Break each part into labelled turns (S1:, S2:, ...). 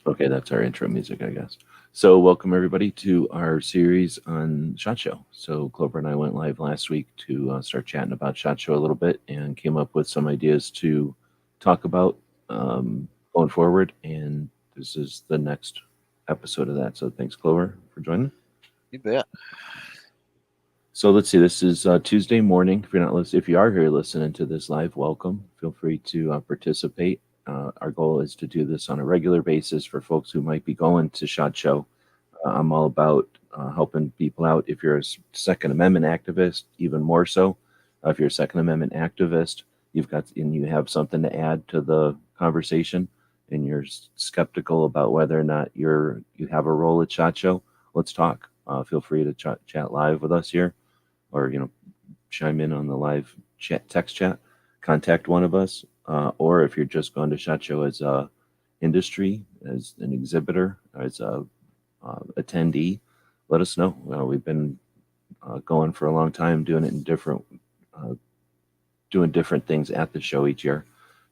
S1: Okay, that's our intro music, I guess. So, welcome everybody to our series on SHOT Show. So, Clover and I went live last week to start chatting about SHOT Show a little bit and came up with some ideas to talk about going forward. And this is the next episode of that. So, thanks, Clover, for joining.
S2: You bet.
S1: So let's see. This is Tuesday morning. If you're not listening, if you are here listening to this live, welcome. Feel free to participate. Our goal is to do this on a regular basis for folks who might be going to SHOT Show. I'm all about helping people out. If you're a Second Amendment activist, even more so. If you're a Second Amendment activist, you have something to add to the conversation, and you're skeptical about whether or not you have a role at SHOT Show. Let's talk. Feel free to chat live with us here, or chime in on the live text chat. Contact one of us, or if you're just going to SHOT Show as a industry, as an exhibitor, as a attendee, let us know. We've been going for a long time, doing it in doing different things at the show each year,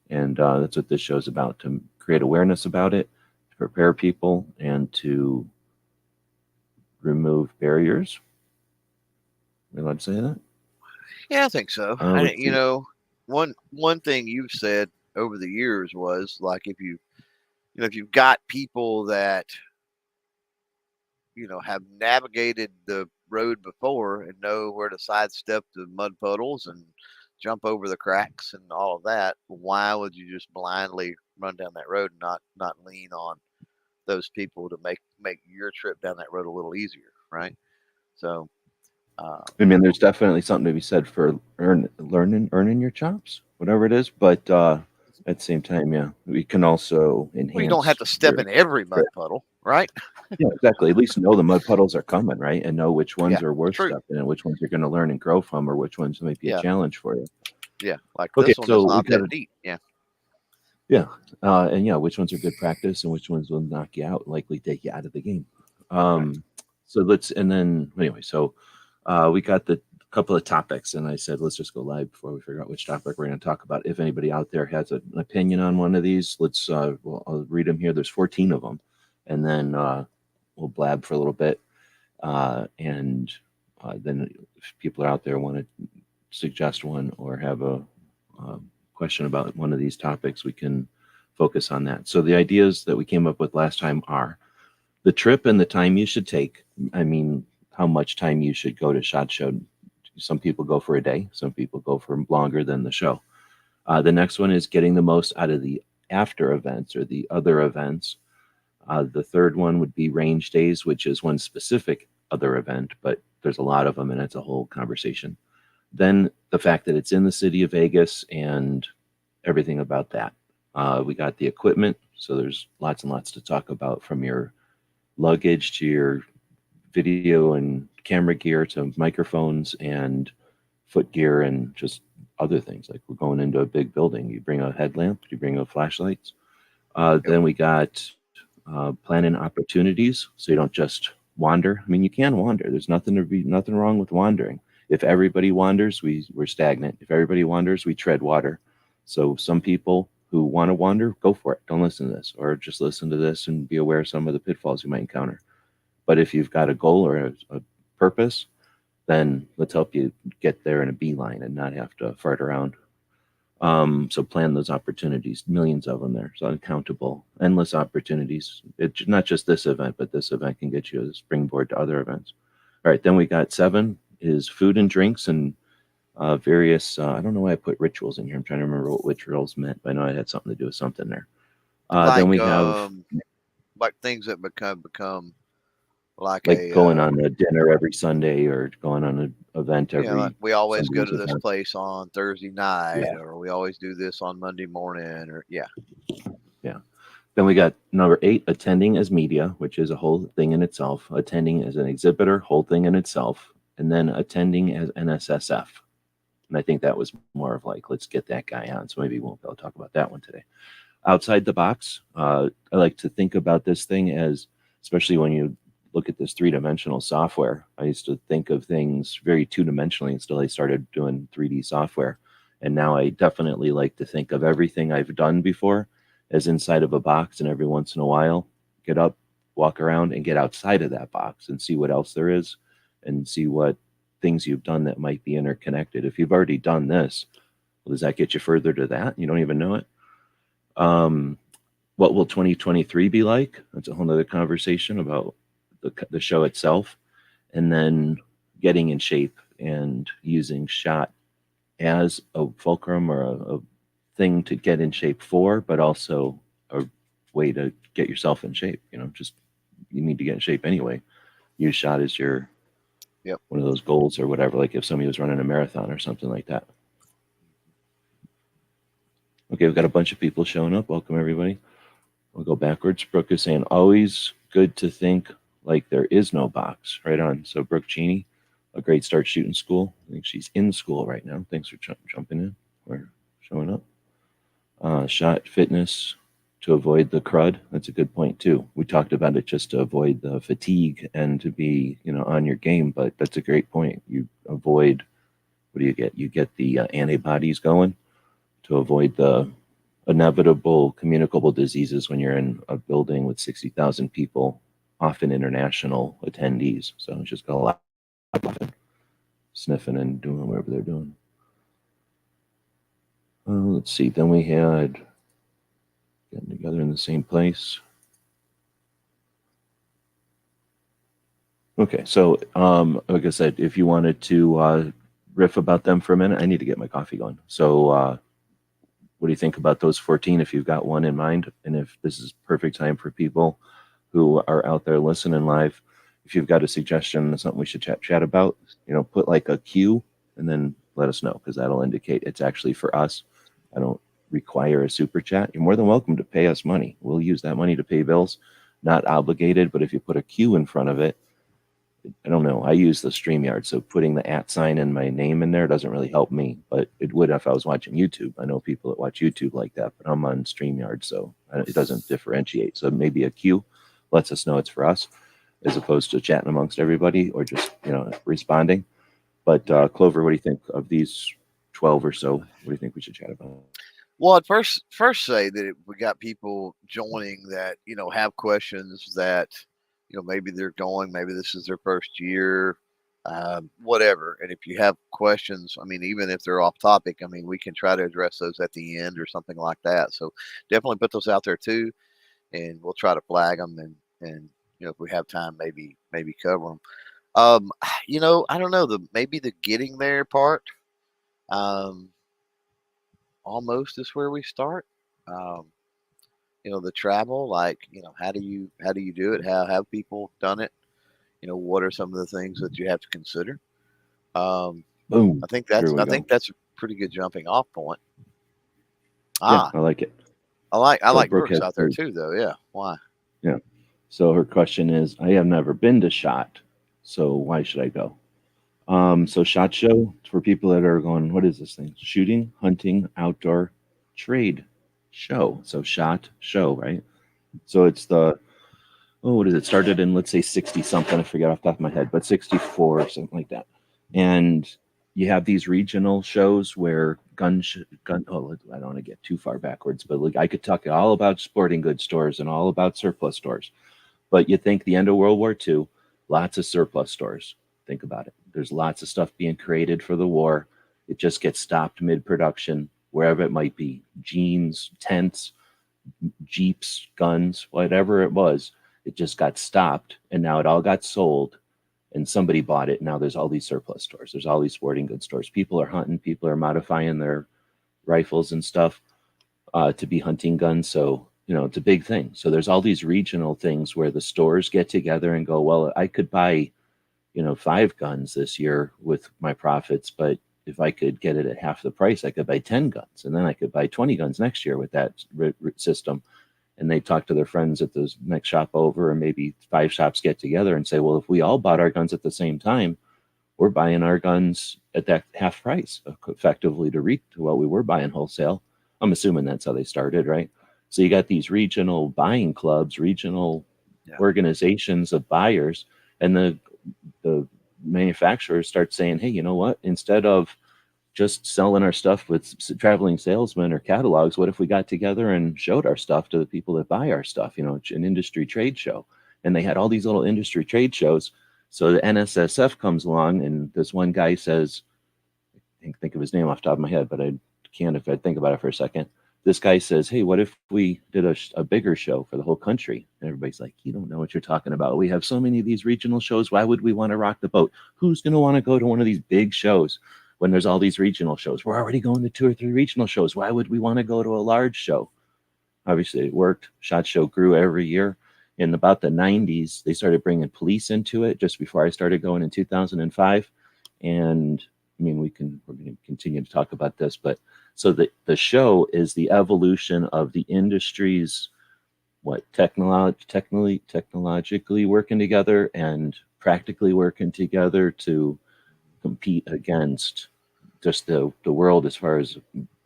S1: and that's what this show is about: to create awareness about it, to prepare people, and to remove barriers. Are you allowed to say that?
S2: Yeah, I think so.
S1: Let's see.
S2: One thing you've said over the years was like if you've got people that have navigated the road before and know where to sidestep the mud puddles and jump over the cracks and all of that, why would you just blindly run down that road and not lean on those people to make your trip down that road a little easier, right? So,
S1: I mean, there's definitely something to be said for earning your chops, whatever it is. But at the same time, yeah, we can also
S2: well, you don't have
S1: enhance
S2: to step
S1: your
S2: in every mud
S1: trip.
S2: puddle, right?
S1: Yeah, exactly. At least know the mud puddles are coming, right? And know which
S2: Yeah,
S1: ones are worth
S2: true.
S1: stepping and which ones you're going to learn and grow from, or which ones might be a
S2: Yeah,
S1: challenge for you.
S2: yeah. Like
S1: Okay,
S2: this one is
S1: so we
S2: not
S1: got
S2: that
S1: to,
S2: deep. Yeah,
S1: yeah, and yeah, which ones are good practice and which ones will knock you out, likely take you out of the game.
S2: right.
S1: Um, so and then anyway, so we got the couple of topics, and I said let's just go live before we figure out which topic we're going to talk about. If anybody out there has an opinion on one of these, I'll read them here. There's 14 of them, and then we'll blab for a little bit, and then if people are out there want to suggest one or have a question about one of these topics, we can focus on that. So the ideas that we came up with last time are the trip and the time you should take. I mean, how much time you should go to SHOT Show. Some people go for a day, some people go for longer than the show. The next one is getting the most out of the after events or the other events. The third one would be range days, which is one specific other event, but there's a lot of them and it's a whole conversation. Then the fact that it's in the city of Vegas and everything about that. We got the equipment, so there's lots and lots to talk about, from your luggage to your video and camera gear to microphones and foot gear and just other things. Like we're going into a big building. You bring a headlamp, you bring a flashlights.
S2: Yep.
S1: Then we got planning opportunities, so you don't just wander. I mean, you can wander. There's nothing wrong with wandering. If everybody wanders, we're stagnant. If everybody wanders, we tread water. So some people who want to wander, go for it. Don't listen to this, or just listen to this and be aware of some of the pitfalls you might encounter. But if you've got a goal or a purpose, then let's help you get there in a beeline and not have to fart around. So plan those opportunities, millions of them there. So uncountable, endless opportunities. It's not just this event, but this event can get you a springboard to other events. All right, then we got 7 is food and drinks and various, I don't know why I put rituals in here. I'm trying to remember what rituals meant, but I know I had something to do with something there. Then
S2: Like
S1: we have
S2: like things that become like
S1: like
S2: a
S1: going on a dinner every Sunday or going on an event
S2: like
S1: every
S2: we always go
S1: Sunday's
S2: to this
S1: event.
S2: place on Thursday night,
S1: Yeah,
S2: or we always do this on Monday morning, or yeah,
S1: yeah. Then we got number 8, attending as media, which is a whole thing in itself. Attending as an exhibitor, whole thing in itself. And then attending as NSSF. And I think that was more of like, let's get that guy on. So maybe we won't be able to talk about that one today. Outside the box, I like to think about this thing as, especially when you look at this 3-dimensional software. I used to think of things very 2-dimensionally until I started doing 3D software. And now I definitely like to think of everything I've done before as inside of a box, and every once in a while get up, walk around, and get outside of that box and see what else there is, and see what things you've done that might be interconnected. If you've already done this, well, does that get you further to that? You don't even know it. What will 2023 be like? That's a whole other conversation about the show itself, and then getting in shape and using SHOT as a fulcrum or a thing to get in shape for, but also a way to get yourself in shape. Just you need to get in shape anyway. Use SHOT as your
S2: Yep.
S1: one of those goals or whatever. Like if somebody was running a marathon or something like that. Okay, we've got a bunch of people showing up. Welcome everybody. We'll go backwards. Brooke is saying, always good to think like there is no box. Right on. So Brooke Cheney, a great start shooting school. I think she's in school right now. Thanks for jumping in or showing up. SHOT fitness to avoid the crud. That's a good point too. We talked about it just to avoid the fatigue and to be, on your game, but that's a great point. You avoid, what do you get? You get the antibodies going to avoid the inevitable communicable diseases when you're in a building with 60,000 people, often international attendees. So it's just got a lot of sniffing and doing whatever they're doing. Let's see. Then we had getting together in the same place. Okay, so like I said, if you wanted to riff about them for a minute, I need to get my coffee going. So what do you think about those 14 if you've got one in mind? And if this is perfect time for people who are out there listening live, if you've got a suggestion, something we should chat about, put like a Q and then let us know, because that'll indicate it's actually for us. I don't require a super chat. You're more than welcome to pay us money. We'll use that money to pay bills, not obligated, but if you put a Q in front of it, I don't know. I use the StreamYard, so putting the @ and my name in there doesn't really help me, but it would if I was watching YouTube. I know people that watch YouTube like that, but I'm on StreamYard, so it doesn't differentiate. So maybe a Q lets us know it's for us, as opposed to chatting amongst everybody or just responding. But Clover, what do you think of these 12 or so? What do you think we should chat about?
S2: Well, I'd first say that we got people joining that have questions that maybe they're going, maybe this is their first year, whatever. And if you have questions, I mean, even if they're off topic, I mean, we can try to address those at the end or something like that. So definitely put those out there too, and we'll try to flag them and if we have time, maybe cover them. I don't know, maybe the getting there part. Almost is where we start. Um, the travel, like, how do you do it? How have people done it? What are some of the things that you have to consider?
S1: Boom.
S2: I think
S1: Here we
S2: I
S1: go.
S2: think that's a pretty good jumping off point.
S1: Yeah, I like it.
S2: I like
S1: Brooke
S2: Brooks
S1: has
S2: out there
S1: those.
S2: too, though. Yeah. Why?
S1: Yeah. So her question is, I have never been to SHOT, so why should I go? So SHOT Show, for people that are going, what is this thing? Shooting, hunting, outdoor trade show. So SHOT Show, right? So it's what is it? Started in, let's say, 60 something. I forget off the top of my head, but 64 or something like that. And you have these regional shows where I don't want to get too far backwards, but like I could talk all about sporting goods stores and all about surplus stores. But you think the end of World War II, lots of surplus stores. Think about it. There's lots of stuff being created for the war. It just gets stopped mid-production, wherever it might be. Jeans, tents, Jeeps, guns, whatever it was. It just got stopped, and now it all got sold, and somebody bought it. Now there's all these surplus stores. There's all these sporting goods stores. People are hunting. People are modifying their rifles and stuff to be hunting guns. So it's a big thing. So there's all these regional things where the stores get together and go, well, I could buy 5 guns this year with my profits, but if I could get it at half the price, I could buy 10 guns, and then I could buy 20 guns next year with that system. And they talk to their friends at the next shop over, and maybe 5 shops get together and say, well, if we all bought our guns at the same time, we're buying our guns at that half price, effectively to what we were buying wholesale. I'm assuming that's how they started, right? So you got these regional buying clubs, regional organizations of buyers, and the manufacturers start saying, hey, you know what? Instead of just selling our stuff with traveling salesmen or catalogs. What if we got together and showed our stuff to the people that buy our stuff? An industry trade show. And they had all these little industry trade shows. So the NSSF comes along, and this one guy says, I can't think of his name off the top of my head, but I can if I think about it for a second. This guy says, "Hey, what if we did a bigger show for the whole country?" And everybody's like, "You don't know what you're talking about. We have so many of these regional shows. Why would we want to rock the boat? Who's going to want to go to one of these big shows when there's all these regional shows? We're already going to 2 or 3 regional shows. Why would we want to go to a large show?" Obviously, it worked. SHOT Show grew every year. In about the 90s, they started bringing police into it just before I started going in 2005. And I mean, we're going to continue to talk about this, but so the show is the evolution of the industries, technologically working together and practically working together to compete against just the world as far as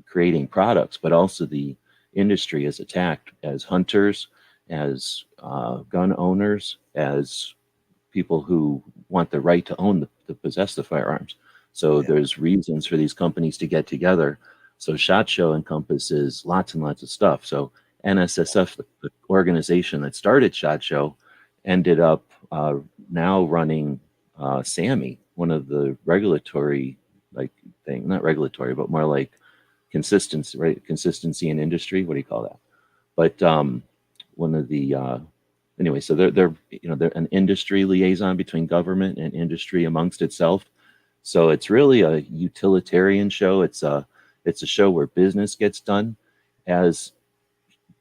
S1: creating products, but also the industry is attacked as hunters, as gun owners, as people who want the right to own to possess the firearms. So
S2: Yeah.
S1: there's reasons for these companies to get together. So SHOT Show encompasses lots and lots of stuff. So NSSF, the organization that started SHOT Show, ended up now running SAMI, one of the regulatory like thing, not regulatory, but more like consistency, right? Consistency in industry. What do you call that? But one of the anyway, so they're an industry liaison between government and industry amongst itself. So it's really a utilitarian show. It's a show where business gets done. As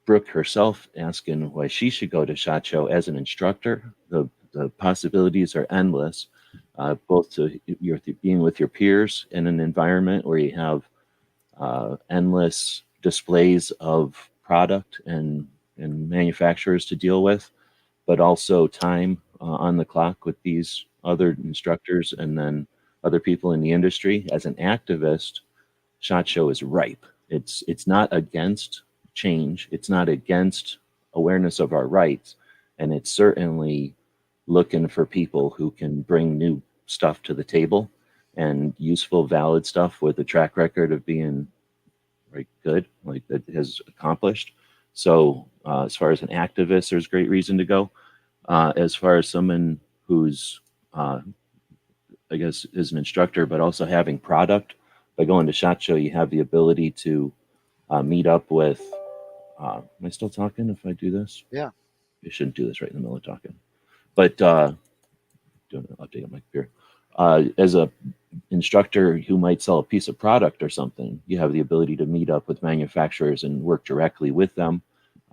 S1: Brooke herself asking why she should go to SHOT Show as an instructor, the possibilities are endless. Both to you're being with your peers in an environment where you have endless displays of product and manufacturers to deal with, but also time on the clock with these other instructors and then other people in the industry. As an activist, SHOT Show is ripe. It's not against change. It's not against awareness of our rights, and it's certainly looking for people who can bring new stuff to the table and useful, valid stuff with a track record of being right good, like that has accomplished. So as far as an activist, there's great reason to go. As far as someone who's uh, I guess is an instructor, but also having product. By going to SHOT Show, you have the ability to meet up with. Am I still talking? If I do this,
S2: Yeah.
S1: I shouldn't do this right in the middle of talking. But doing an update on my computer. As a instructor who might sell a piece of product or something, you have the ability to meet up with manufacturers and work directly with them.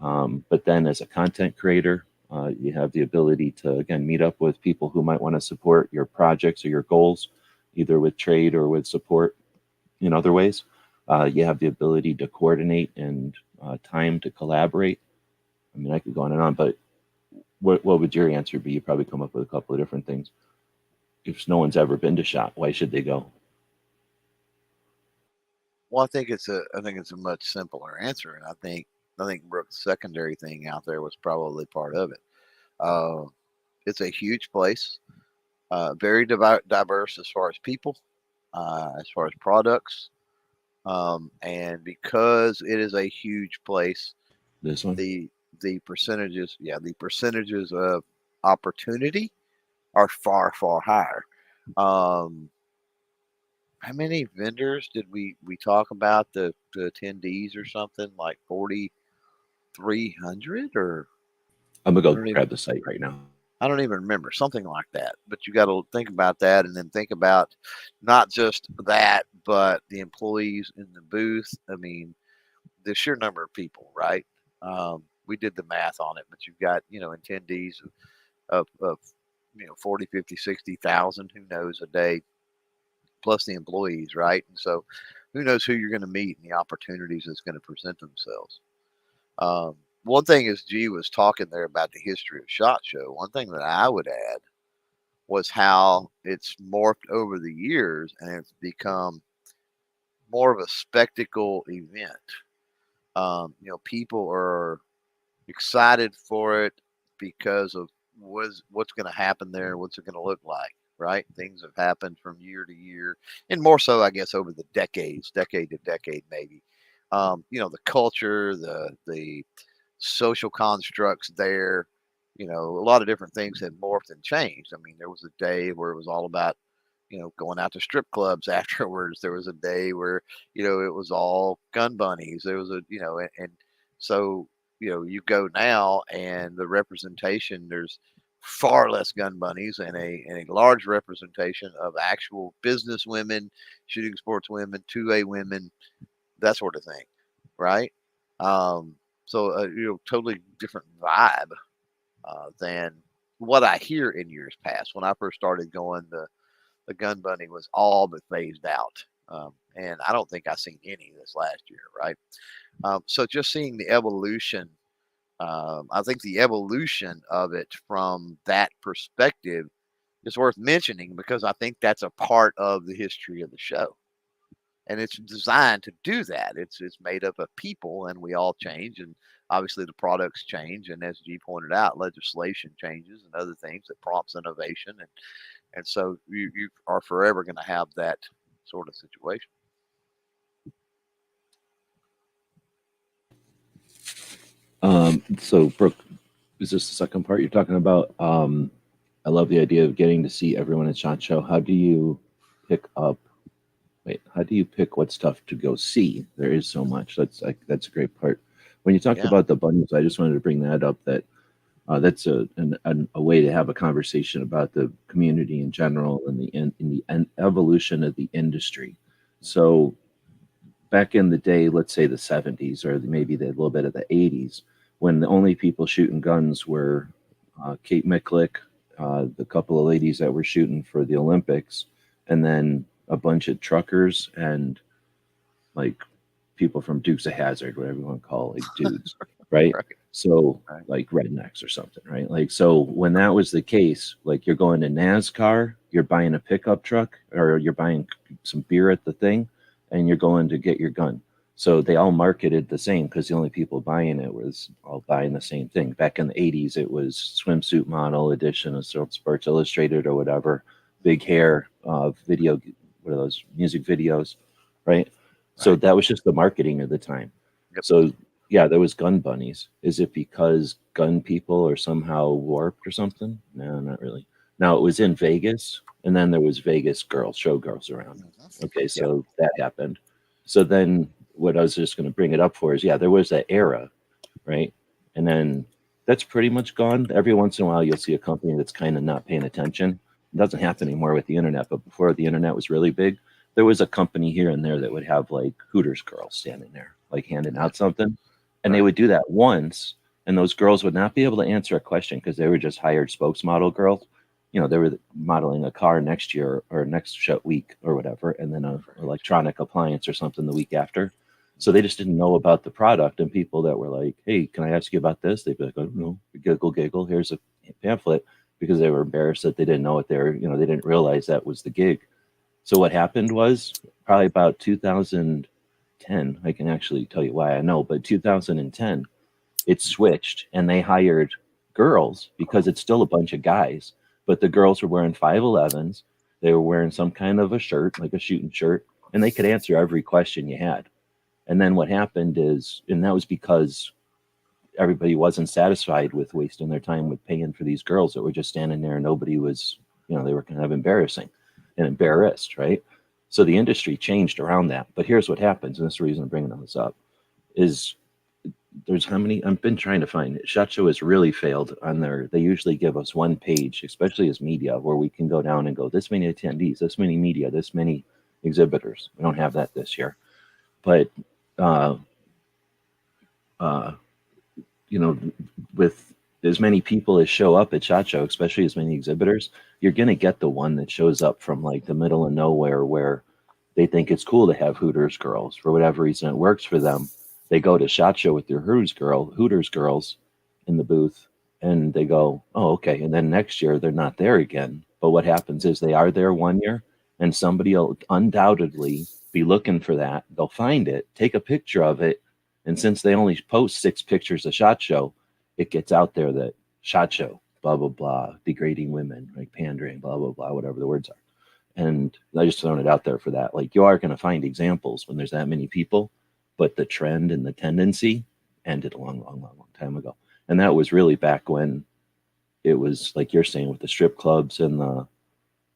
S1: But then, as a content creator, you have the ability to again meet up with people who might want to support your projects or your goals, either with trade or with support in other ways. You have the ability to coordinate and time to collaborate. I mean, I could go on and on, but what would your answer be? You probably come up with a couple of different things. If no one's ever been to SHOT, why should they go?
S2: Well, I think it's a much simpler answer, and I think Brooke's secondary thing out there was probably part of it. Uh, it's a huge place, very diverse as far as people, as far as products, and because it is a huge place,
S1: This one?
S2: the the percentages of opportunity are far higher. Um, how many vendors did we talk about the attendees or something like 4,300 or
S1: I'm gonna
S2: I
S1: go
S2: don't even
S1: grab the site right now.
S2: I don't even remember something like that. But you got to think about that and then think about not just that, but the employees in the booth. I mean, the sheer number of people, right? We did the math on it, but you've got attendees of 40, 50, 60,000, who knows, a day, plus the employees, right? And so who knows who you're going to meet and the opportunities that's going to present themselves. Um, one thing as G was talking there about the history of SHOT Show, one thing that I would add was how it's morphed over the years and it's become more of a spectacle event. People are excited for it because of what's going to happen there, what's it going to look like. right? Things have happened from year to year, and more so, I guess, over the decades, decade to decade, maybe. The culture, the social constructs there, a lot of different things have morphed and changed. I mean, there was a day where it was all about, going out to strip clubs afterwards. There was a day where, it was all gun bunnies. There was and so, you go now and the representation, there's far less gun bunnies and a large representation of actual business women, shooting sports women, 2A women, that sort of thing, right? Um, so totally different vibe than what I hear in years past. When I first started going, the gun bunny was all but phased out, and I don't think I seen any this last year, right? So just seeing the evolution, I think the evolution of it from that perspective is worth mentioning because I think that's a part of the history of the show, and it's designed to do that. It's made up of people, and we all change, and obviously the products change, and as G pointed out, legislation changes and other things that prompts innovation, and so you are forever going to have that sort of situation.
S1: So Brooke, is this the second part you're talking about? I love the idea of getting to see everyone at SHOT Show. How do you pick up? Wait, how do you pick what stuff to go see? There is so much. That's a great part. When you talked
S2: Yeah,
S1: about the bunnies, I just wanted to bring that up. That's a way to have a conversation about the community in general and the evolution of the industry. So back in the day, let's say the 70s or maybe a little bit of the 80s, when the only people shooting guns were Kate Micklick, the couple of ladies that were shooting for the Olympics, and then a bunch of truckers and like people from Dukes of Hazard, whatever you want to call it, like dudes, right?
S2: right,
S1: So
S2: right,
S1: like rednecks or something, right? Like so when that was the case, like you're going to NASCAR, you're buying a pickup truck or you're buying some beer at the thing, and you're going to get your gun. So they all marketed the same because the only people buying it was all buying the same thing. Back in the 80s, it was swimsuit model edition of Sports Illustrated or whatever, big hair, video, what are those music videos, right? So
S2: right.
S1: that was just the marketing of the time.
S2: Yep.
S1: So yeah, there was gun bunnies. Is it because gun people are somehow warped or something? No, not really. Now it was in Vegas, and then there was Vegas girls, showgirls around. Okay,
S2: Yep.
S1: so that happened. So then what I was just going to bring it up for is, yeah, there was that era, right? And then that's pretty much gone. Every once in a while, you'll see a company that's kind of not paying attention. It doesn't happen anymore with the internet, but before the internet was really big, there was a company here and there that would have like Hooters girls standing there, like handing out something. And they
S2: Right.
S1: would do that once, and those girls would not be able to answer a question because they were just hired spokesmodel girls. They were modeling a car next year or next week or whatever, and then a
S2: Right.
S1: electronic appliance or something the week after. So they just didn't know about the product, and people that were like, "Hey, can I ask you about this?" They'd be like, "Oh no," giggle, giggle. Here's a pamphlet because they were embarrassed that they didn't know what they didn't realize that was the gig. So what happened was probably about 2010. I can actually tell you why I know, but 2010, it switched, and they hired girls because it's still a bunch of guys, but the girls were wearing 511s. They were wearing some kind of a shirt, like a shooting shirt, and they could answer every question you had. And then what happened is, and that was because everybody wasn't satisfied with wasting their time with paying for these girls that were just standing there and nobody was, they were kind of embarrassing and embarrassed, right? So the industry changed around that. But here's what happens, and this is the reason I'm bringing this up, is there's how many I've been trying to find it. SHOT Show has really failed on their, they usually give us one page, especially as media, where we can go down and go, this many attendees, this many media, this many exhibitors. We don't have that this year. But uh, uh, you know, with as many people as show up at SHOT Show, especially as many exhibitors, you're going to get the one that shows up from like the middle of nowhere where they think it's cool to have Hooters girls for whatever reason. It works for them. They go to SHOT Show with their Hooters girls in the booth, and they go, oh, okay. And then next year they're not there again. But what happens is they are there one year, and somebody will undoubtedly be looking for that. They'll find it, take a picture of it, and since they only post 6 pictures of SHOT Show, it gets out there that SHOT Show blah blah blah, degrading women, like pandering, blah blah blah, whatever the words are. And I just thrown it out there for that. Like you are going to find examples when there's that many people, but the trend and the tendency ended a long time ago. And that was really back when it was like you're saying with the strip clubs and the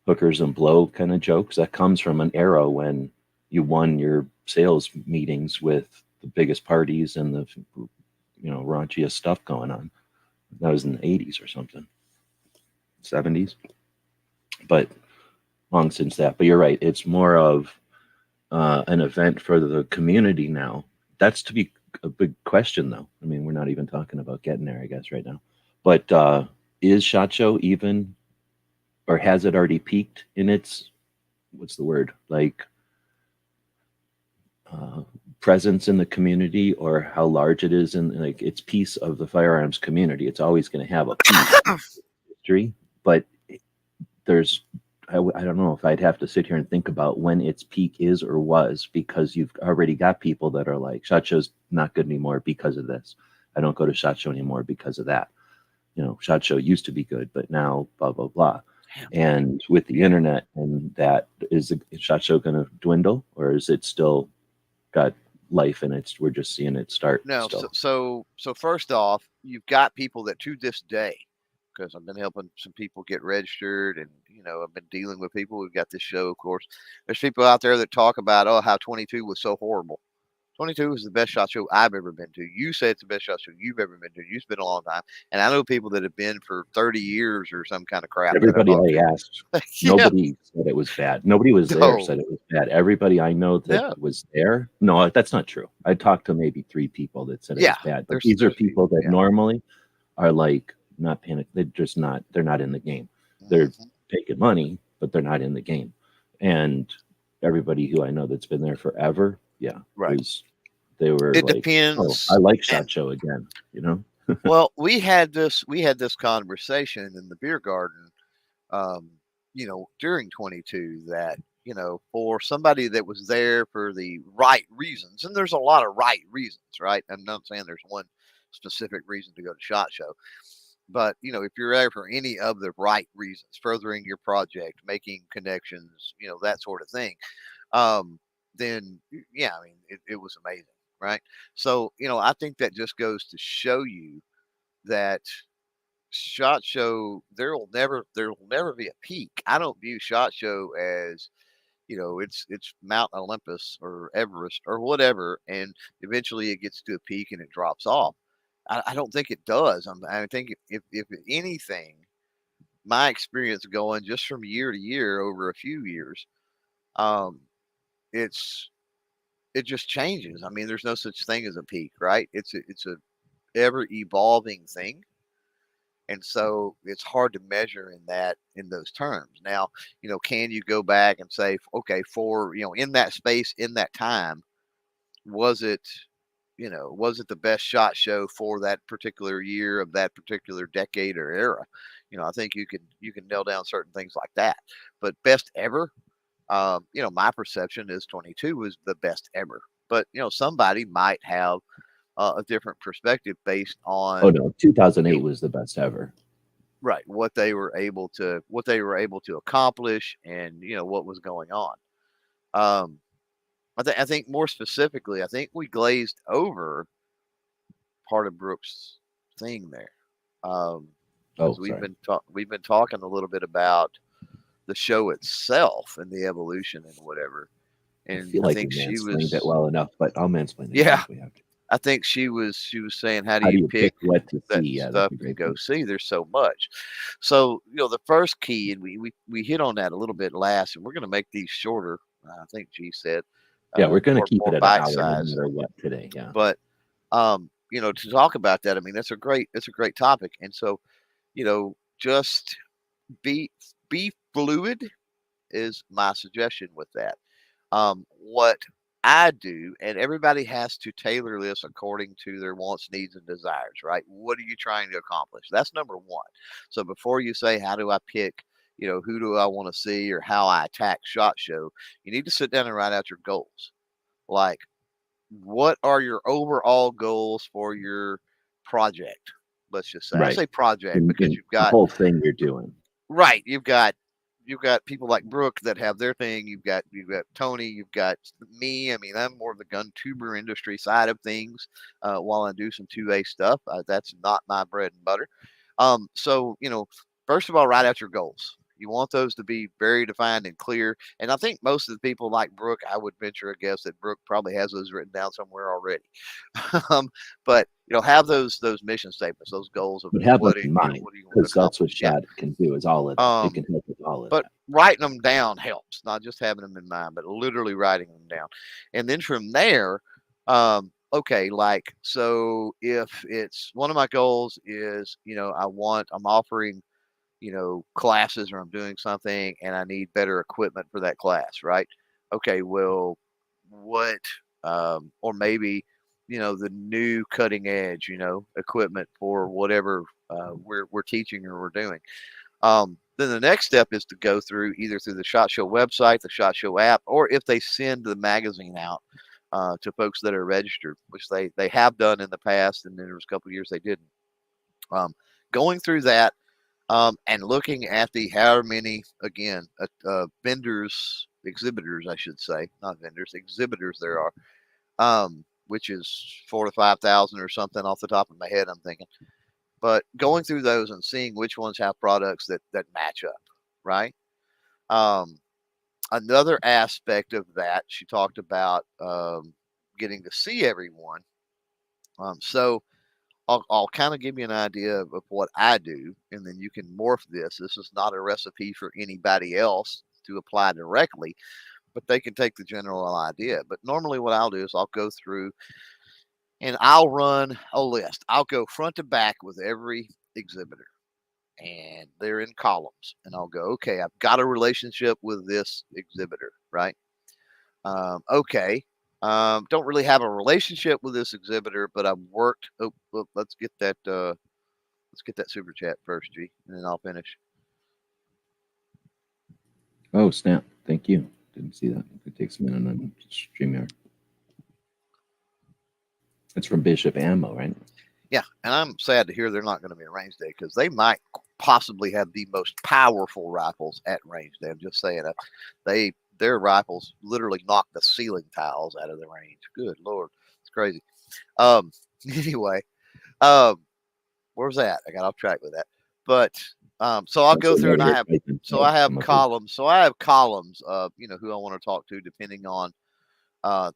S1: hookers and blow kind of jokes. That comes from an era when you won your sales meetings with the biggest parties and the raunchiest stuff going on. That was in the 80s or something, 70s, but long since that. But you're right, it's more of an event for the community now. That's to be a big question, though. I mean, we're not even talking about getting there, I guess, right now. But is SHOT Show even, or has it already peaked in its, what's the word, like uh, presence in the community, or how large it is in like its piece of the firearms community? It's always going to have a piece of history, but there's I don't know if I'd have to sit here and think about when its peak is or was, because you've already got people that are like, SHOT Show's not good anymore because of this. I don't go to SHOT Show anymore because of that. SHOT Show used to be good, but now blah blah blah. And with the internet and that, is SHOT Show going to dwindle, or is it still got life in it? We're just seeing it start
S2: No,
S1: still.
S2: so first off, you've got people that to this day, because I've been helping some people get registered, and I've been dealing with people. We've got this show, of course. There's people out there that talk about, oh, how 22 was so horrible. 22 is the best SHOT Show I've ever been to. You say it's the best SHOT Show you've ever been to. You spent a long time, and I know people that have been for 30 years or some kind of crap that I
S1: Everybody
S2: talked
S1: I asked,
S2: to. Yeah,
S1: nobody said it was bad. Nobody was there
S2: no,
S1: said it was bad. Everybody I know that
S2: no,
S1: was there, no, that's not true. I talked to maybe three people that said it
S2: yeah.
S1: was bad, but
S2: There's
S1: these are
S2: there's few,
S1: people that
S2: yeah.
S1: normally are like not panic. They're just not. They're not in the game. They're
S2: Hmm.
S1: taking money, but they're not in the game. And everybody who I know that's been there forever, yeah,
S2: Right.
S1: was they were
S2: It
S1: like, oh, I
S2: depends,
S1: like
S2: and
S1: SHOT Show again.
S2: well, we had this conversation in the beer garden, um, during 22, that, for somebody that was there for the right reasons, and there's a lot of right reasons, right? I'm not saying there's one specific reason to go to SHOT Show, but if you're there for any of the right reasons, furthering your project, making connections, that sort of thing, um, then yeah, I mean, it was amazing, right? So, I think that just goes to show you that SHOT Show, there will never be a peak. I don't view SHOT Show as, it's Mount Olympus or Everest or whatever, and eventually it gets to a peak and it drops off. I don't think it does. I think if anything, my experience going just from year to year over a few years, um, it's it just changes. I mean, there's no such thing as a peak, right? It's a ever evolving thing, and so it's hard to measure in those terms. Now, can you go back and say, okay, for in that space, in that time, was it was it the best SHOT Show for that particular year of that particular decade or era? I think you can nail down certain things like that. But best ever, my perception is 22 was the best ever. But somebody might have a different perspective based
S1: Oh
S2: on
S1: no,
S2: you
S1: 2008
S2: know
S1: was the best ever.
S2: right, what they were able to accomplish, and what was going on. Um, I think more specifically, I think we glazed over part of Brooks' thing there, because
S1: Oh,
S2: we've
S1: sorry.
S2: been we've been talking a little bit about the show itself and the evolution and whatever.
S1: I
S2: And
S1: feel
S2: I
S1: like we
S2: think she
S1: mansplained it
S2: was,
S1: well enough, but I'll mansplain it again
S2: yeah,
S1: if we have to.
S2: I think she was saying, how do
S1: How do
S2: you
S1: you
S2: pick
S1: pick what to
S2: that
S1: see? Yeah, that's
S2: stuff
S1: a
S2: and
S1: great
S2: go
S1: point.
S2: see? There's so much. So, the first key, and we hit on that a little bit last, and we're going to make these shorter. I think G said,
S1: Yeah, we're going to keep it
S2: more
S1: at an
S2: bite
S1: hour no
S2: size.
S1: matter what today. Yeah.
S2: But to talk about that, I mean, that's a great topic. And so, just be be fluid is my suggestion with that. What I do, and everybody has to tailor this according to their wants, needs, and desires, right? What are you trying to accomplish? That's number one. So before you say, how do I pick, who do I want to see or how I attack SHOT Show, you need to sit down and write out your goals. Like, what are your overall goals for your project? Let's just say. I
S1: Right.
S2: say project because
S1: In
S2: you've
S1: the
S2: got
S1: whole thing you're doing.
S2: right. You've got people like Brooke that have their thing. You've got Tony. You've got me. I mean, I'm more of the gun tuber industry side of things. While I do some 2A stuff, that's not my bread and butter. So first of all, write out your goals. You want those to be very defined and clear. And I think most of the people like Brooke, I would venture a guess that Brooke probably has those written down somewhere already. But have those mission statements, those goals of
S1: But have them
S2: what do
S1: in mind,
S2: what do you want to
S1: because that's what
S2: accomplish? Yeah.
S1: shot can do, is all of that. It can help with all of
S2: But
S1: that.
S2: writing them down helps, not just having them in mind, but literally writing them down. And then from there, okay, like, so if it's one of my goals is, I'm offering, classes or I'm doing something and I need better equipment for that class, right? Okay, well, what, or maybe, the new cutting edge, equipment for whatever we're teaching or we're doing. Then the next step is to go through either through the SHOT Show website, the SHOT Show app, or if they send the magazine out to folks that are registered, which they have done in the past, and then there was a couple of years they didn't. Going through that and looking at the however many again vendors, exhibitors, I should say, not vendors, exhibitors there are, which is 4,000 to 5,000 or something off the top of my head, I'm thinking. But going through those and seeing which ones have products that match up, right? Um, Another aspect of that, she talked about getting to see everyone. So I'll kind of give you an idea of what I do, and then you can morph this. This is not a recipe for anybody else to apply directly, but they can take the general idea. But normally, what I'll do is I'll go through and I'll run a list. I'll go front to back with every exhibitor and they're in columns. And I'll go, okay, I've got a relationship with this exhibitor, right? Okay. Don't really have a relationship with this exhibitor, but I've worked. Oh, well, let's get that. Let's get that super chat first, G, and then I'll finish.
S1: Oh, snap. Thank you. Didn't see that. It takes a minute on StreamYard. It's from Bishop Ammo, right?
S2: Yeah, and I'm sad to hear they're not going to be at range day because they might possibly have the most powerful rifles at range day. I'm just saying, their rifles literally knock the ceiling tiles out of the range. Good Lord, it's crazy. Anyway, where was that? I got off track with that. But so I'll go through and I have columns. So I have columns of who I want to talk to depending on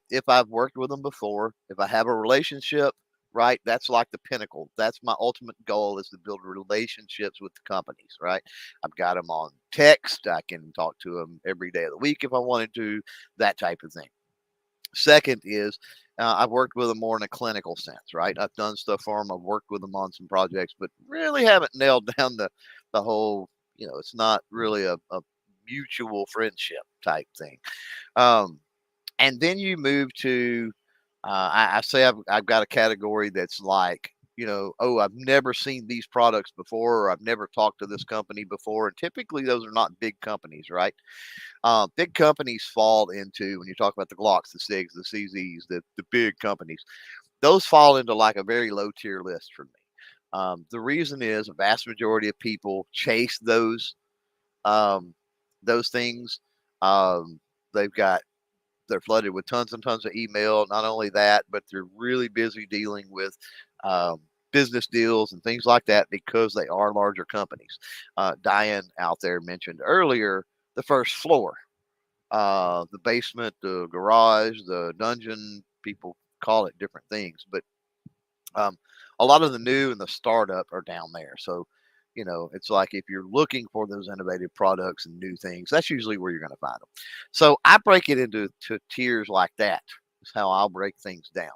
S2: if I've worked with them before, if I have a relationship, right? That's like the pinnacle. That's my ultimate goal is to build relationships with the companies, right? I've got them on text. I can talk to them every day of the week if I wanted to, that type of thing. Second is I've worked with them more in a clinical sense, right? I've done stuff for them. I've worked with them on some projects, but really haven't nailed down the whole, it's not really a mutual friendship type thing. And then you move to, I say I've got a category that's like, oh, I've never seen these products before, or I've never talked to this company before. And typically those are not big companies, right? Big companies fall into, when you talk about the Glocks, the SIGs, the CZs, the big companies, those fall into like a very low tier list for me. The reason is a vast majority of people chase those things. Um, they've got they're flooded with tons and tons of email. Not only that, but they're really busy dealing with business deals and things like that because they are larger companies. Diane out there mentioned earlier the first floor, the basement, the garage, the dungeon. People call it different things, but a lot of the new and the startup are down there. So, it's like if you're looking for those innovative products and new things, that's usually where you're going to find them. So I break it into tiers like that. Is how I'll break things down.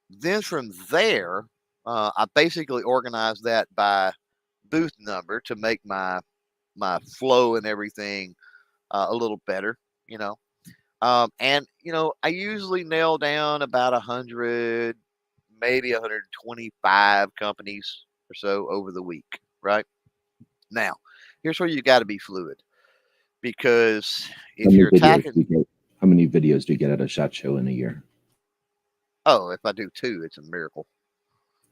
S2: Then from there, I basically organize that by booth number to make my flow and everything a little better. You know, and I usually nail down about 100, maybe 125 companies or so over the week, right? Now, here's where you got to be fluid because if you're attacking,
S1: how many videos do you get at a SHOT Show in a year?
S2: oh, if I do two, it's a miracle.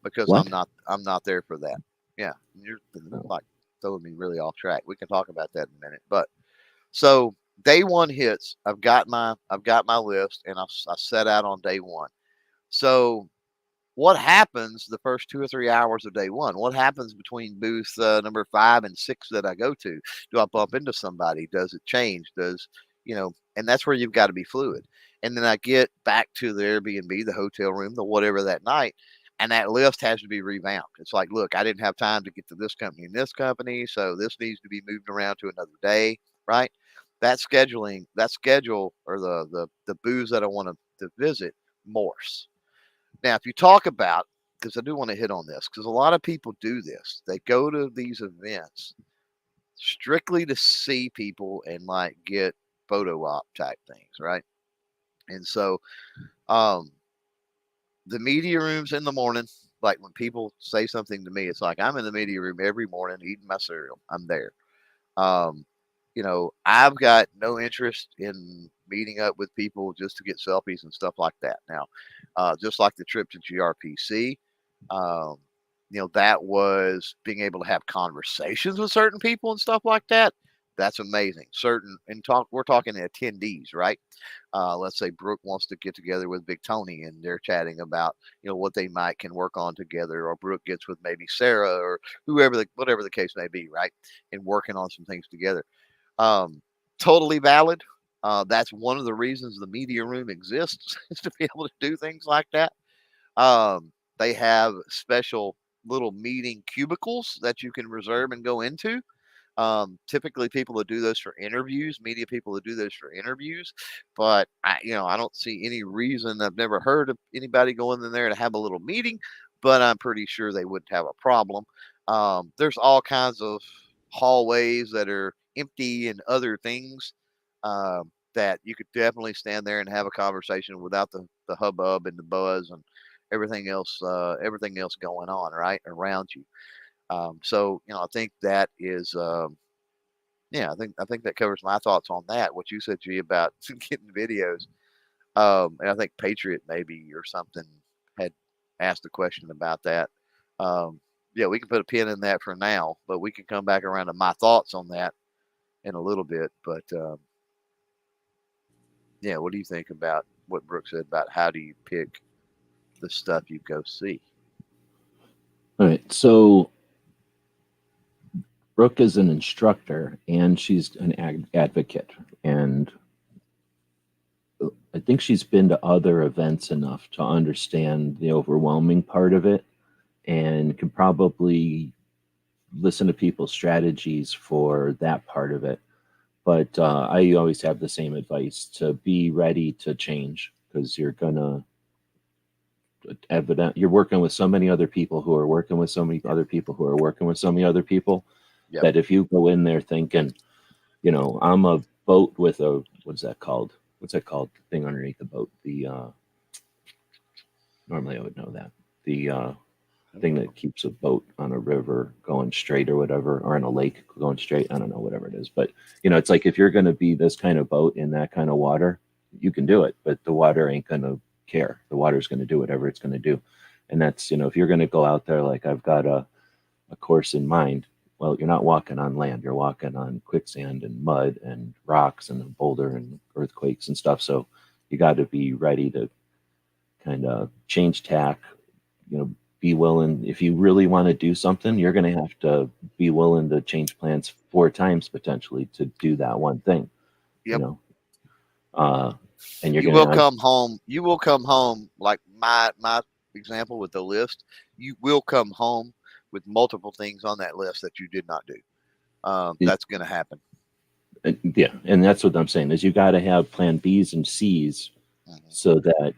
S2: because
S1: What?
S2: I'm not there for that. Yeah, you're
S1: Oh,
S2: like throwing me really off track. We can talk about that in a minute. But so day one hits. I've got my list, and I set out on day one. So what happens the first 2 or 3 hours of day one? What happens between booth number 5 and 6 that I go to? Do I bump into somebody? Does it change? Does, and that's where you've got to be fluid. And then I get back to the Airbnb, the hotel room, the whatever that night, and that list has to be revamped. It's like, look, I didn't have time to get to this company and this company, so this needs to be moved around to another day, right? That schedule, or the booths that I want to visit morphs. Now, if you talk about, because I do want to hit on this, because a lot of people do this, they go to these events strictly to see people and like get photo op type things, right? And so, um, the media rooms in the morning, like when people say something to me, it's like I'm in the media room every morning eating my cereal. I'm there. Um, I've got no interest in meeting up with people just to get selfies and stuff like that. Now, just like the trip to GRPC, um, that was being able to have conversations with certain people and stuff like that. That's amazing. We're talking attendees, right? Let's say Brooke wants to get together with Big Tony and they're chatting about, what they might can work on together, or Brooke gets with maybe Sarah or whatever the case may be, right? And working on some things together. Um, Totally valid. That's one of the reasons the media room exists is to be able to do things like that. They have special little meeting cubicles that you can reserve and go into. Typically, people that do those for interviews, media people that do those for interviews, but I don't see any reason. I've never heard of anybody going in there to have a little meeting, but I'm pretty sure they wouldn't have a problem. There's all kinds of hallways that are empty and other things that you could definitely stand there and have a conversation without the hubbub and the buzz and everything else going on right around you. So I think that is yeah, I think that covers my thoughts on that. What you said, G, about getting videos. And I think Patriot maybe or something had asked a question about that. Um, yeah, we can put a pin in that for now, but we can come back around to my thoughts on that in a little bit. But yeah, what do you think about what Brooke said about how do you pick the stuff you go see?
S1: all right. So Brooke is an instructor and she's an advocate. And I think she's been to other events enough to understand the overwhelming part of it and can probably listen to people's strategies for that part of it. But I always have the same advice to be ready to change because you're working with so many other people who are working with so many other people who are working with so many other people
S2: Yep.
S1: that if you go in there thinking, I'm a boat with a, what's that called? What's that called? The thing underneath the boat. Normally I would know that. The thing that keeps a boat on a river going straight or whatever, or in a lake going straight. I don't know, whatever it is. But, it's like if you're going to be this kind of boat in that kind of water, you can do it, but the water ain't going to care. The water's going to do whatever it's going to do. And that's, if you're going to go out there, like I've got a course in mind, well, you're not walking on land. You're walking on quicksand and mud and rocks and a boulder and earthquakes and stuff. So you got to be ready to kind of change tack, be willing. If you really want to do something, you're going to have to be willing to change plans 4 times potentially to do that one thing, you
S2: Yep.
S1: know. Uh, and you're
S2: You
S1: going
S2: will
S1: to,
S2: come home. You will come home like my example with the list. You will come home with multiple things on that list that you did not do. That's going to happen.
S1: yeah, and that's what I'm saying is you got to have plan B's and C's
S2: Mhm.
S1: so that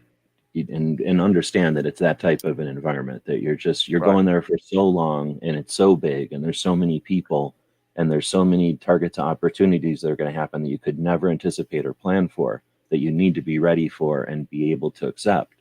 S1: and understand that it's that type of an environment that you're
S2: Right.
S1: going there for so long and it's so big and there's so many people and there's so many targets and opportunities that are going to happen that you could never anticipate or plan for, that you need to be ready for and be able to accept.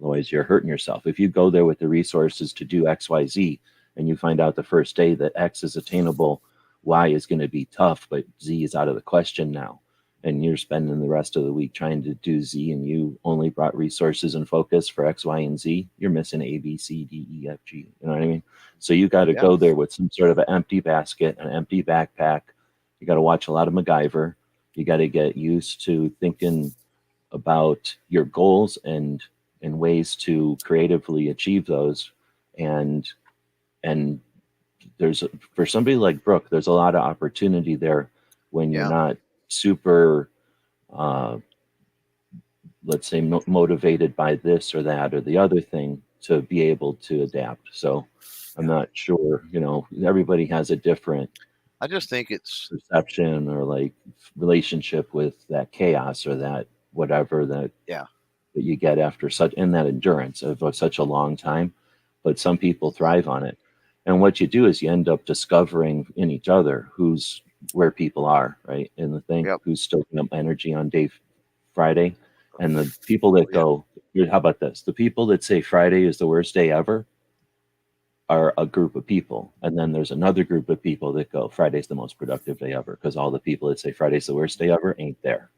S1: Otherwise you're hurting yourself. If you go there with the resources to do XYZ and you find out the first day that X is attainable, Y is going to be tough, but Z is out of the question now, and you're spending the rest of the week trying to do Z, and you only brought resources and focus for X, Y, and Z, you're missing A, B, C, D, E, F, G. You know what I mean? So you got to
S2: Yeah.
S1: go there with some sort of an empty basket, an empty backpack. You got to watch a lot of MacGyver. You got to get used to thinking about your goals and ways to creatively achieve those. And and there's, for somebody like Brooke, there's a lot of opportunity there when you're
S2: Yeah.
S1: not super, uh, let's say, motivated by this or that or the other thing to be able to adapt. So I'm
S2: Yeah.
S1: not sure, everybody has a different
S2: I just think it's
S1: perception or like relationship with that chaos or that whatever
S2: yeah.
S1: that you get after such, and that endurance of such a long time. But some people thrive on it. And what you do is you end up discovering in each other who's where people are, right? And the thing
S2: Yep.
S1: who's stoking up energy on day Friday. And the people that
S2: Yeah.
S1: go, how about this? The people that say Friday is the worst day ever are a group of people. And then there's another group of people that go, Friday's the most productive day ever, because all the people that say Friday's the worst day ever ain't there.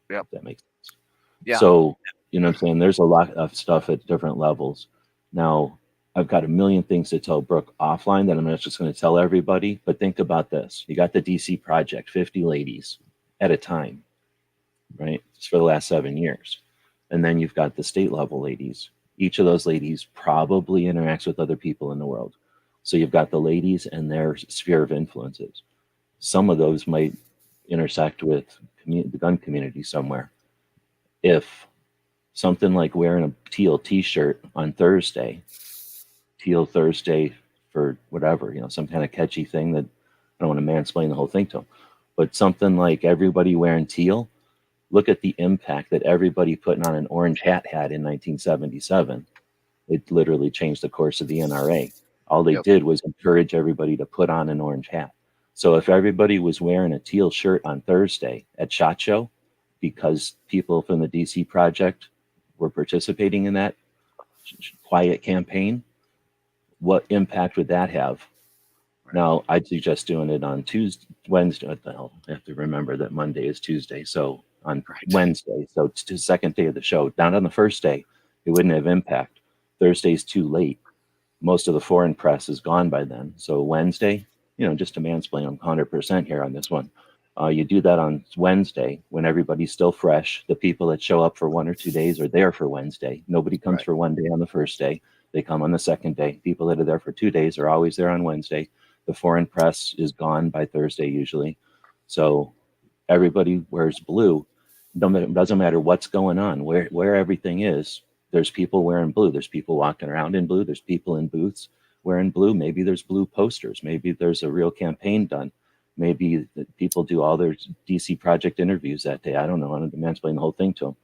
S2: Yep.
S1: If that makes sense.
S2: Yeah.
S1: So, you know what I'm saying? There's a lot of stuff at different levels. Now, I've got a million things to tell Brooke offline that I'm not just going to tell everybody, but think about this. You got the DC project, 50 ladies at a time, right? Just for the last 7 years. And then you've got the state level ladies. Each of those ladies probably interacts with other people in the world. So you've got the ladies and their sphere of influences. Some of those might intersect with the gun community somewhere. If something like wearing a teal t-shirt on Thursday, teal Thursday for whatever, some kind of catchy thing that I don't want to mansplain the whole thing to them, but something like everybody wearing teal, look at the impact that everybody putting on an orange hat had in 1977. It literally changed the course of the NRA. All they
S2: Yep.
S1: did was encourage everybody to put on an orange hat. So if everybody was wearing a teal shirt on Thursday at SHOT Show because people from the DC Project were participating in that quiet campaign, what impact would that have?
S2: Right.
S1: Now, I'd suggest doing it on Tuesday, Wednesday. What the hell? I have to remember that Monday is Tuesday. So on
S2: Right.
S1: Wednesday, so it's the second day of the show. Not on the first day, it wouldn't have impact. Thursday's too late. Most of the foreign press is gone by then. So Wednesday, just to mansplain, I'm 100% here on this one. You do that on Wednesday when everybody's still fresh. The people that show up for 1 or 2 days are there for Wednesday. Nobody comes
S2: Right.
S1: for one day on the first day. They come on the second day. People that are there for 2 days are always there on Wednesday. The foreign press is gone by Thursday usually. So everybody wears blue. Doesn't matter what's going on, where everything is. There's people wearing blue. There's people walking around in blue. There's people in booths wearing blue. Maybe there's blue posters. Maybe there's a real campaign done. Maybe people do all their DC project interviews that day. I don't know. I don't mansplain the whole thing to them.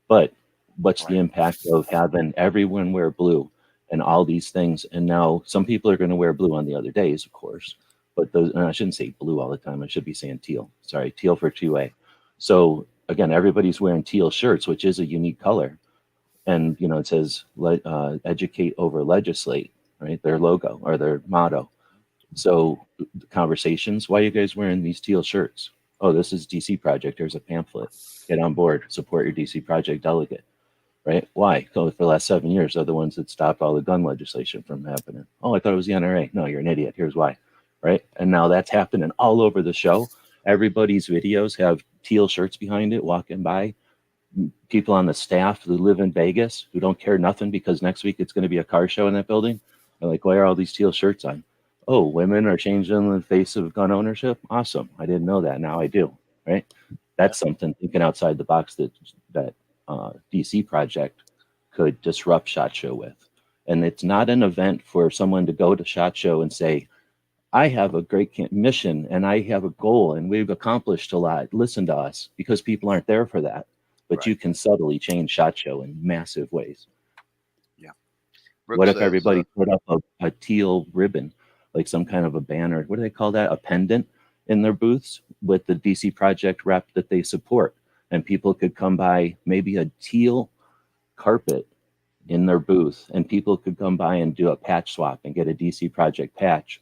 S1: But what's the
S2: Right.
S1: impact of having everyone wear blue and all these things? And now some people are going to wear blue on the other days, of course. But those, and I shouldn't say blue all the time. I should be saying teal. Sorry, teal for 2A. So again, everybody's wearing teal shirts, which is a unique color. And it says educate over legislate, right? Their logo or their motto. So the conversations, why are you guys wearing these teal shirts? Oh, this is DC Project. Here's a pamphlet. Get on board. Support your DC Project delegate. Right? Why? So for the last 7 years, they're the ones that stopped all the gun legislation from happening. Oh, I thought it was the NRA. No, you're an idiot. Here's why. Right? And now that's happening all over the show. Everybody's videos have teal shirts behind it, walking by. People on the staff who live in Vegas who don't care nothing because next week it's going to be a car show in that building. They're like, why are all these teal shirts on? Oh, women are changing the face of gun ownership. Awesome. I didn't know that. Now I do. Right?
S2: Yeah.
S1: That's something thinking outside the box that DC project could disrupt SHOT Show with. And it's not an event for someone to go to SHOT Show and say, I have a great mission and I have a goal and we've accomplished a lot. Listen to us, because people aren't there for that. But
S2: Right.
S1: you can subtly change SHOT Show in massive ways.
S2: Yeah.
S1: What
S2: Brooke
S1: if
S2: says,
S1: everybody put up a teal ribbon, like some kind of a banner? What do they call that? A pendant in their booths with the DC Project rep that they support. And people could come by maybe a teal carpet in their booth, and people could come by and do a patch swap and get a DC Project patch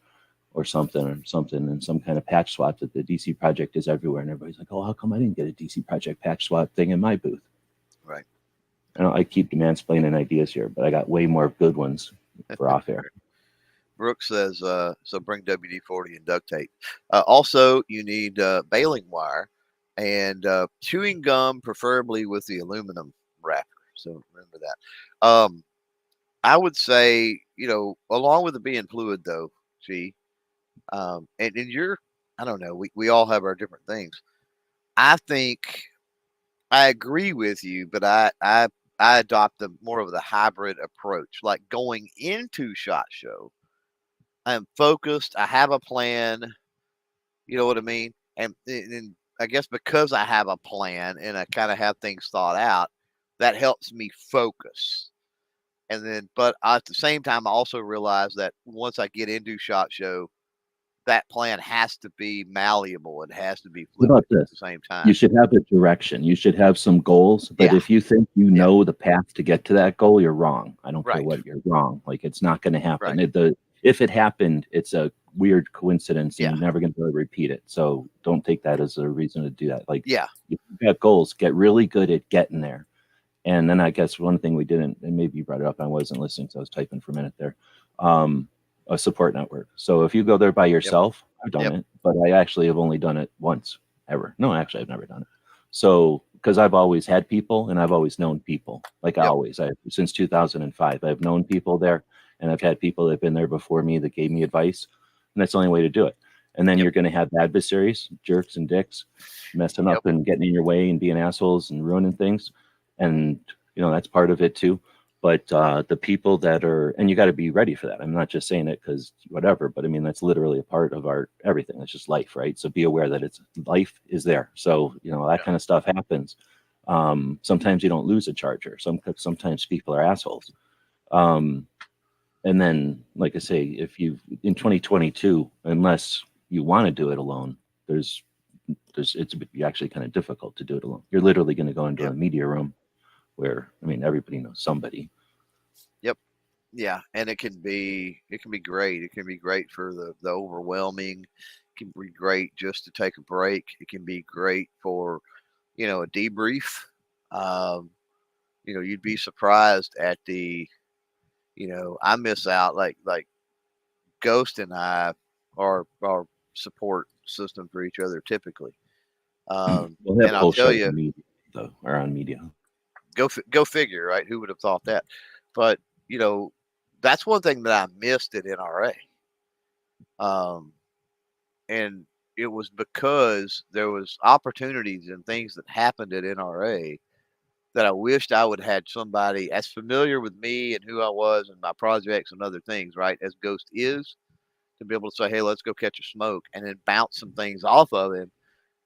S1: or something, and some kind of patch swap that the DC Project is everywhere. And everybody's like, oh, how come I didn't get a DC Project patch swap thing in my booth?
S2: Right.
S1: I keep mansplaining ideas here, but I got way more good ones for off air.
S2: Brooks says, so bring WD-40 and duct tape. Also, you need baling wire and chewing gum, preferably with the aluminum wrapper. So remember that. I would say, along with it being fluid, though, G, and you're, I don't know, we all have our different things. I think I agree with you, but I adopt more of the hybrid approach. Like going into SHOT Show, I'm focused. I have a plan. You know what I mean? And I guess because I have a plan and I kind of have things thought out, that helps me focus. And then, but at the same time, I also realize that once I get into SHOT Show, that plan has to be malleable. It has to be
S1: What
S2: fluid
S1: about
S2: at
S1: this?
S2: the same
S1: You
S2: time.
S1: should have a direction. You should have some goals. But
S2: Yeah.
S1: if you think you
S2: Yeah.
S1: know the path to get to that goal, you're wrong. I don't care
S2: Right.
S1: what, you're wrong. Like, it's not going to happen.
S2: Right.
S1: If it happened, it's a weird coincidence, and
S2: Yeah.
S1: you're never going to really repeat it. So don't take that as a reason to do that. Like,
S2: Yeah.
S1: if you've got goals, get really good at getting there. And then I guess one thing we didn't, and maybe you brought it up, I wasn't listening, so I was typing for a minute there. A support network. So if you go there by
S2: Yep.
S1: yourself, I've done
S2: Yep.
S1: it, but I actually have only done it once ever. No, actually, I've never done it. So because I've always had people and I've always known people, like
S2: Yep.
S1: since 2005, I've known people there, and I've had people that have been there before me that gave me advice, and that's the only way to do it. And then
S2: Yep.
S1: you're going to have adversaries, jerks and dicks, messing
S2: Yep.
S1: up and getting in your way and being assholes and ruining things, and that's part of it too. But the people that are, and you got to be ready for that. I'm not just saying it because whatever, but I mean, that's literally a part of our everything. It's just life, right? So be aware that life is there. So, that kind of stuff happens. Sometimes you don't lose a charger. Sometimes people are assholes. And then, like I say, if you in 2022, unless you want to do it alone, it's actually kind of difficult to do it alone. You're literally going to go into
S2: Yep.
S1: a media room where, I mean, everybody knows somebody.
S2: Yep. Yeah, and it can be great. It can be great for the overwhelming. It can be great just to take a break. It can be great for a debrief. Um, you'd be surprised at I miss out like Ghost and I are our support system for each other typically.
S1: We'll have
S2: And I'll
S1: whole
S2: tell
S1: shows
S2: you,
S1: on media, though, or on media.
S2: go figure, right? Who would have thought that? But that's one thing that I missed at NRA. Um, and it was because there was opportunities and things that happened at NRA that I wished I would have had somebody as familiar with me and who I was and my projects and other things, right, as Ghost is, to be able to say, hey, let's go catch a smoke and then bounce some things off of him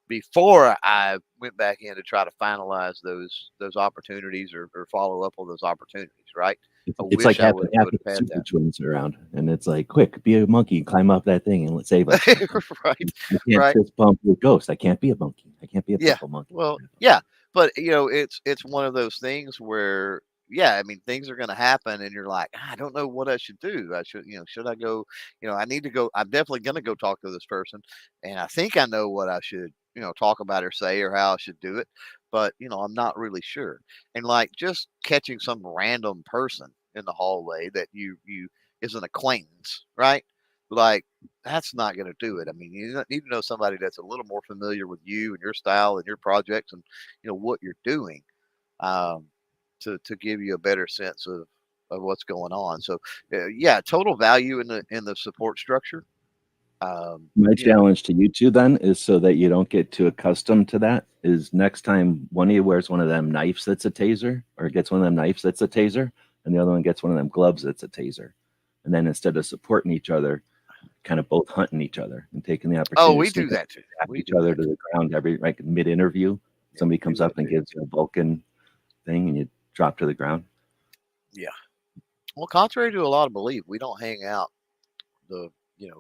S2: before I went back in to try to finalize those opportunities or follow up on those opportunities, right? I
S1: It's like
S2: wish I
S1: having
S2: would
S1: half
S2: have
S1: the
S2: had
S1: super
S2: that.
S1: twins around, and it's like, quick, be a monkey, climb up that thing, and let's save us. I
S2: Right,
S1: can't
S2: right.
S1: fist bump with Ghost. I can't be a monkey. I can't be a
S2: Yeah.
S1: purple monkey.
S2: Well, yeah, but it's one of those things where, yeah, I mean, things are going to happen, and you're like, I don't know what I should do. I should, should I go? I need to go. I'm definitely going to go talk to this person, and I think I know what I should, talk about or say or how I should do it, but I'm not really sure. And like just catching some random person in the hallway that you is an acquaintance, right? Like that's not going to do it. I mean, you need to know somebody that's a little more familiar with you and your style and your projects and what you're doing, um, to give you a better sense of what's going on. So, yeah, total value in the support structure.
S1: My
S2: You know,
S1: challenge to you two then is, so that you don't get too accustomed to that, is next time one of you wears one of them knives that's a taser, or gets one of them knives that's a taser, and the other one gets one of them gloves that's a taser. And then instead of supporting each other, kind of both hunting each other and taking the
S2: oh,
S1: opportunity
S2: we
S1: to
S2: do
S1: sneak up
S2: that too.
S1: and tap
S2: We
S1: each
S2: do
S1: other
S2: that
S1: to
S2: too.
S1: the ground every, like, mid interview.
S2: Yeah,
S1: Somebody
S2: we do
S1: comes up
S2: that
S1: and
S2: too.
S1: gives you a Vulcan thing, and you drop to the ground.
S2: Yeah. Well, contrary to a lot of belief, we don't hang out the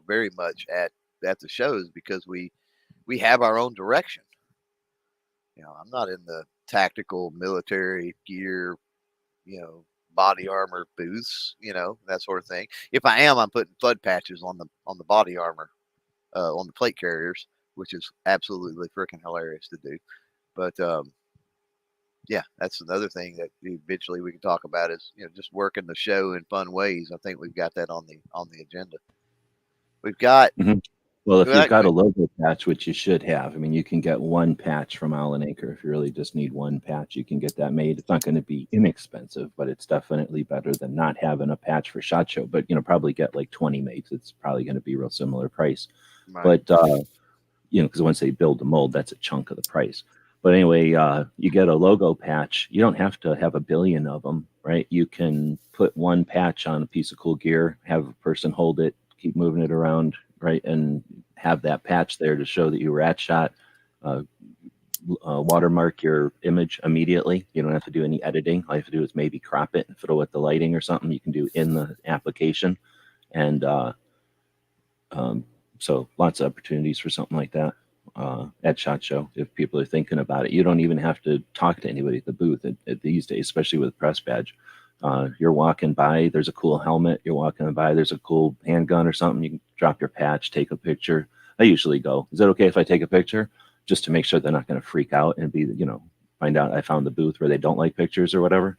S2: very much at the shows because we have our own direction. I'm not in the tactical military gear, body armor booths, that sort of thing. If I am, I'm putting flood patches on the body armor, on the plate carriers, which is absolutely freaking hilarious to do. But yeah, that's another thing that eventually we can talk about is just working the show in fun ways. I think we've got that on the agenda. We've got
S1: Mhm. Well, if you've
S2: that.
S1: got a logo patch, which you should have, I mean, you can get one patch from Allen Acre. If you really just need one patch, you can get that made. It's not going to be inexpensive, but it's definitely better than not having a patch for SHOT Show. But probably get like 20 made. It's probably going to be real similar price.
S2: Right.
S1: But because once they build the mold, that's a chunk of the price. But anyway, you get a logo patch. You don't have to have a billion of them, right? You can put one patch on a piece of cool gear, have a person hold it, keep moving it around, right, and have that patch there to show that you were at SHOT. Uh, Watermark your image immediately. You don't have to do any editing. All you have to do is maybe crop it and fiddle with the lighting or something. You can do in the application, and so lots of opportunities for something like that at SHOT Show if people are thinking about it. You don't even have to talk to anybody at the booth at these days, especially with a press badge. You're walking by, there's a cool helmet. You're walking by, there's a cool handgun or something. You can drop your patch, take a picture. I usually go, is it okay if I take a picture? Just to make sure they're not going to freak out and be, find out I found the booth where they don't like pictures or whatever.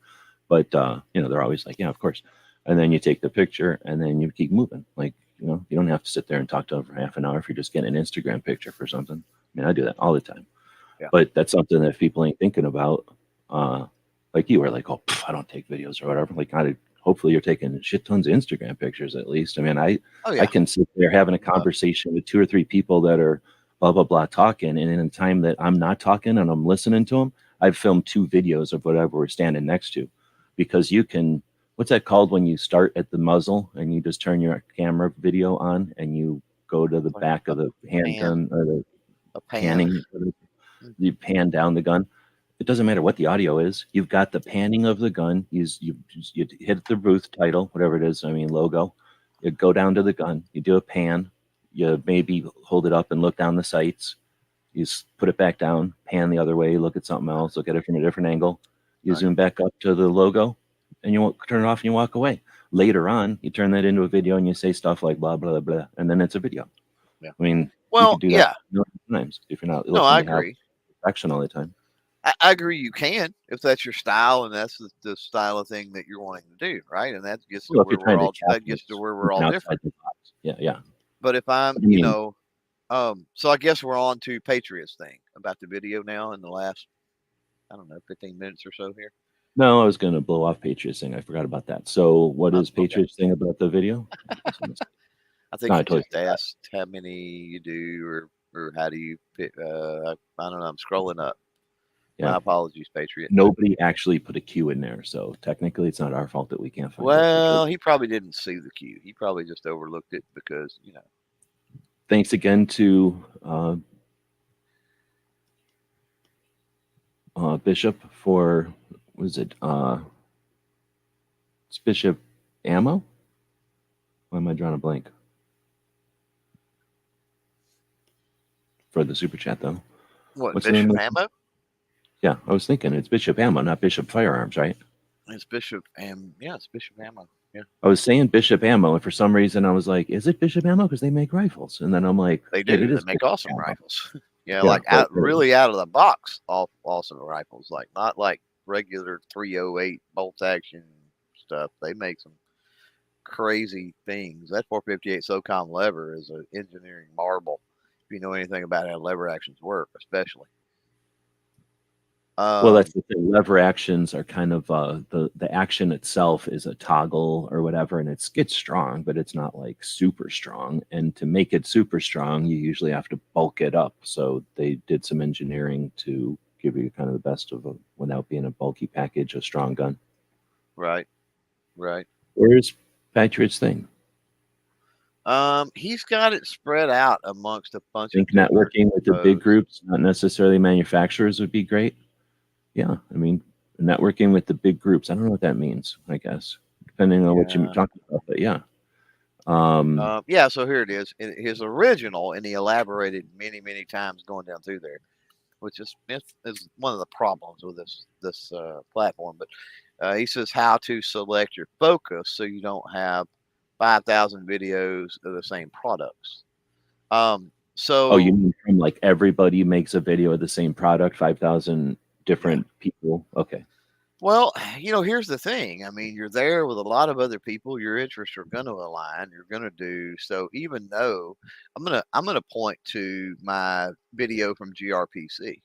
S1: But, they're always like, yeah, of course. And then you take the picture and then you keep moving. Like, you don't have to sit there and talk to them for half an hour if you're just getting an Instagram picture for something. I mean, I do that all the time.
S2: Yeah.
S1: But that's something that people ain't thinking about. Like you are like, oh, I don't take videos or whatever. Like, hopefully you're taking shit tons of Instagram pictures at least. I mean,
S2: Oh yeah.
S1: I can sit there having a conversation with 2 or 3 people that are blah, blah, blah talking. And in a time that I'm not talking and I'm listening to them, I've filmed 2 videos of whatever we're standing next to, because you can, what's that called when you start at the muzzle and you just turn your camera video on and you go to the
S2: Like
S1: back of the handgun or the
S2: a pan.
S1: panning, you pan down the gun. It doesn't matter what the audio is. You've got the panning of the gun. You hit the booth title, whatever it is. I mean, logo. You go down to the gun. You do a pan. You maybe hold it up and look down the sights. You put it back down, pan the other way, look at something else, look at it from a different angle. You
S2: Right.
S1: zoom back up to the logo, and you turn it off and you walk away. Later on, you turn that into a video and you say stuff like blah, blah, blah, and then it's a video.
S2: Yeah.
S1: I mean, you
S2: Well,
S1: could do that
S2: yeah.
S1: a million times if you're not
S2: No,
S1: looking
S2: I
S1: to have
S2: agree.
S1: perfection all the time.
S2: I agree. You can if that's your style and that's the style of thing that you're wanting to do, right? And that gets to
S1: Well, if
S2: where
S1: you're trying to
S2: that
S1: capture
S2: gets to where we're
S1: something
S2: all
S1: outside
S2: different.
S1: the box. Yeah, yeah.
S2: But if I'm,
S1: I mean,
S2: so I guess we're on to Patriots thing about the video now in the last, I don't know, 15 minutes or so here.
S1: no, I was going to blow off Patriots thing. I forgot about that. So, what is
S2: Okay.
S1: Patriots thing about the video?
S2: I think
S1: No, I
S2: you
S1: totally
S2: just
S1: forgot.
S2: asked how many you do or how do you pick, I don't know. I'm scrolling up.
S1: Yeah.
S2: My apologies, Patriot.
S1: Nobody actually put a Q in there, so technically it's not our fault that we can't find it.
S2: Well, he probably didn't see the cue. He probably just overlooked it because,
S1: Thanks again to Bishop for, was it it's Bishop Ammo? Why am I drawing a blank? For the super chat though.
S2: what,
S1: What's the name
S2: Bishop
S1: of it?
S2: Ammo?
S1: Yeah, I was thinking it's Bishop Ammo, not Bishop Firearms, right?
S2: It's Bishop yeah, it's Bishop Ammo. Yeah.
S1: I was saying Bishop Ammo, and for some reason I was like, is it Bishop Ammo? Because they make rifles. And then I'm like,
S2: They
S1: it
S2: do. They
S1: is
S2: make
S1: Bishop
S2: awesome
S1: Ammo.
S2: rifles. Yeah,
S1: Yeah,
S2: like
S1: but
S2: really out of the box awesome rifles. Like not like regular 308 bolt action stuff. They make some crazy things. That 458 SOCOM lever is an engineering marvel. If you know anything about how lever actions work, especially.
S1: well, that's the thing. Lever actions are kind of the action itself is a toggle or whatever, and it's strong, but it's not like super strong. And to make it super strong, you usually have to bulk it up. So they did some engineering to give you kind of the best of a, without being a bulky package, a strong gun.
S2: Right. Right.
S1: Where's Patriot's thing?
S2: He's got it spread out amongst a bunch
S1: I think
S2: of different
S1: networking with the big
S2: posts.
S1: groups, not necessarily manufacturers, would be great. Yeah, I mean, networking with the big groups. I don't know what that means, I guess, depending on what you're
S2: Yeah.
S1: talking about. But yeah.
S2: Yeah, so here it is. His original, and he elaborated many, many times going down through there, which is one of the problems with this platform. But he says how to select your focus so you don't have 5,000 videos of the same products.
S1: Oh, you
S2: So
S1: mean from like everybody makes a video of the same product, 5,000
S2: yeah.
S1: different people? Okay.
S2: Well, here's the thing. I mean, you're there with a lot of other people. Your interests are going to align. You're going to do so. Even though I'm gonna point to my video from GRPC.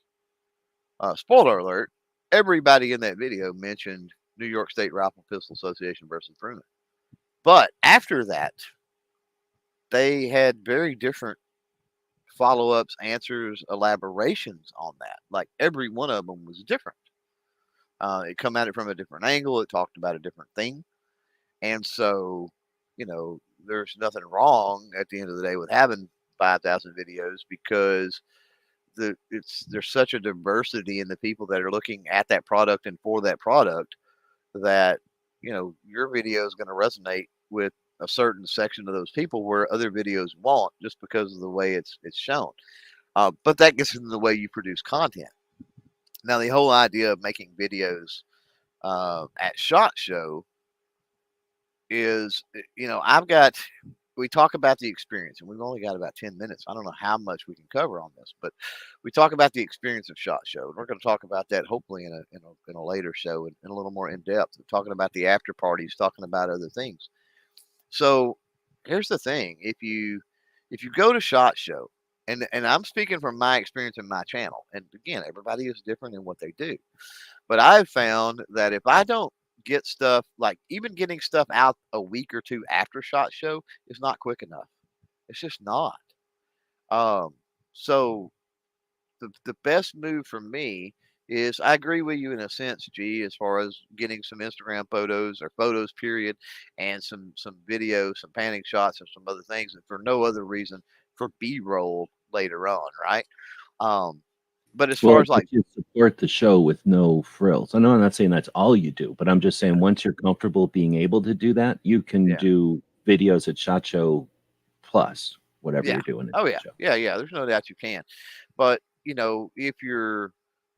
S2: Spoiler alert: everybody in that video mentioned New York State Rifle Pistol Association versus Pruitt. But after that, they had very different follow-ups, answers, elaborations on that. Like every one of them was different. It come at it from a different angle. It talked about a different thing. And so, there's nothing wrong at the end of the day with having 5,000 videos because there's such a diversity in the people that are looking at that product and for that product that your video is going to resonate with a certain section of those people where other videos won't just because of the way it's shown. But that gets in the way you produce content. Now, the whole idea of making videos at SHOT Show is, we talk about the experience, and we've only got about 10 minutes. I don't know how much we can cover on this, but we talk about the experience of SHOT Show. And we're going to talk about that hopefully in a later show and a little more in depth, talking about the after parties, talking about other things. So here's the thing: if you go to SHOT Show, and I'm speaking from my experience in my channel, and again, everybody is different in what they do. But I've found that if I don't get stuff, like even getting stuff out a week or two after SHOT Show is not quick enough. It's just not. Um, so the best move for me is I agree with you in a sense, G, as far as getting some Instagram photos or photos period and some videos, some panning shots and some other things, and for no other reason for B-roll later on, right? Um, but as far
S1: Well,
S2: as
S1: but
S2: like,
S1: you support the show with no frills. I know I'm not saying that's all you do, but I'm just saying once you're comfortable being able to do that, you can
S2: yeah.
S1: do videos at SHOT Show plus whatever
S2: Yeah.
S1: you're doing at
S2: Oh,
S1: SHOT
S2: yeah.
S1: Show.
S2: Yeah, yeah. There's no doubt you can. But, if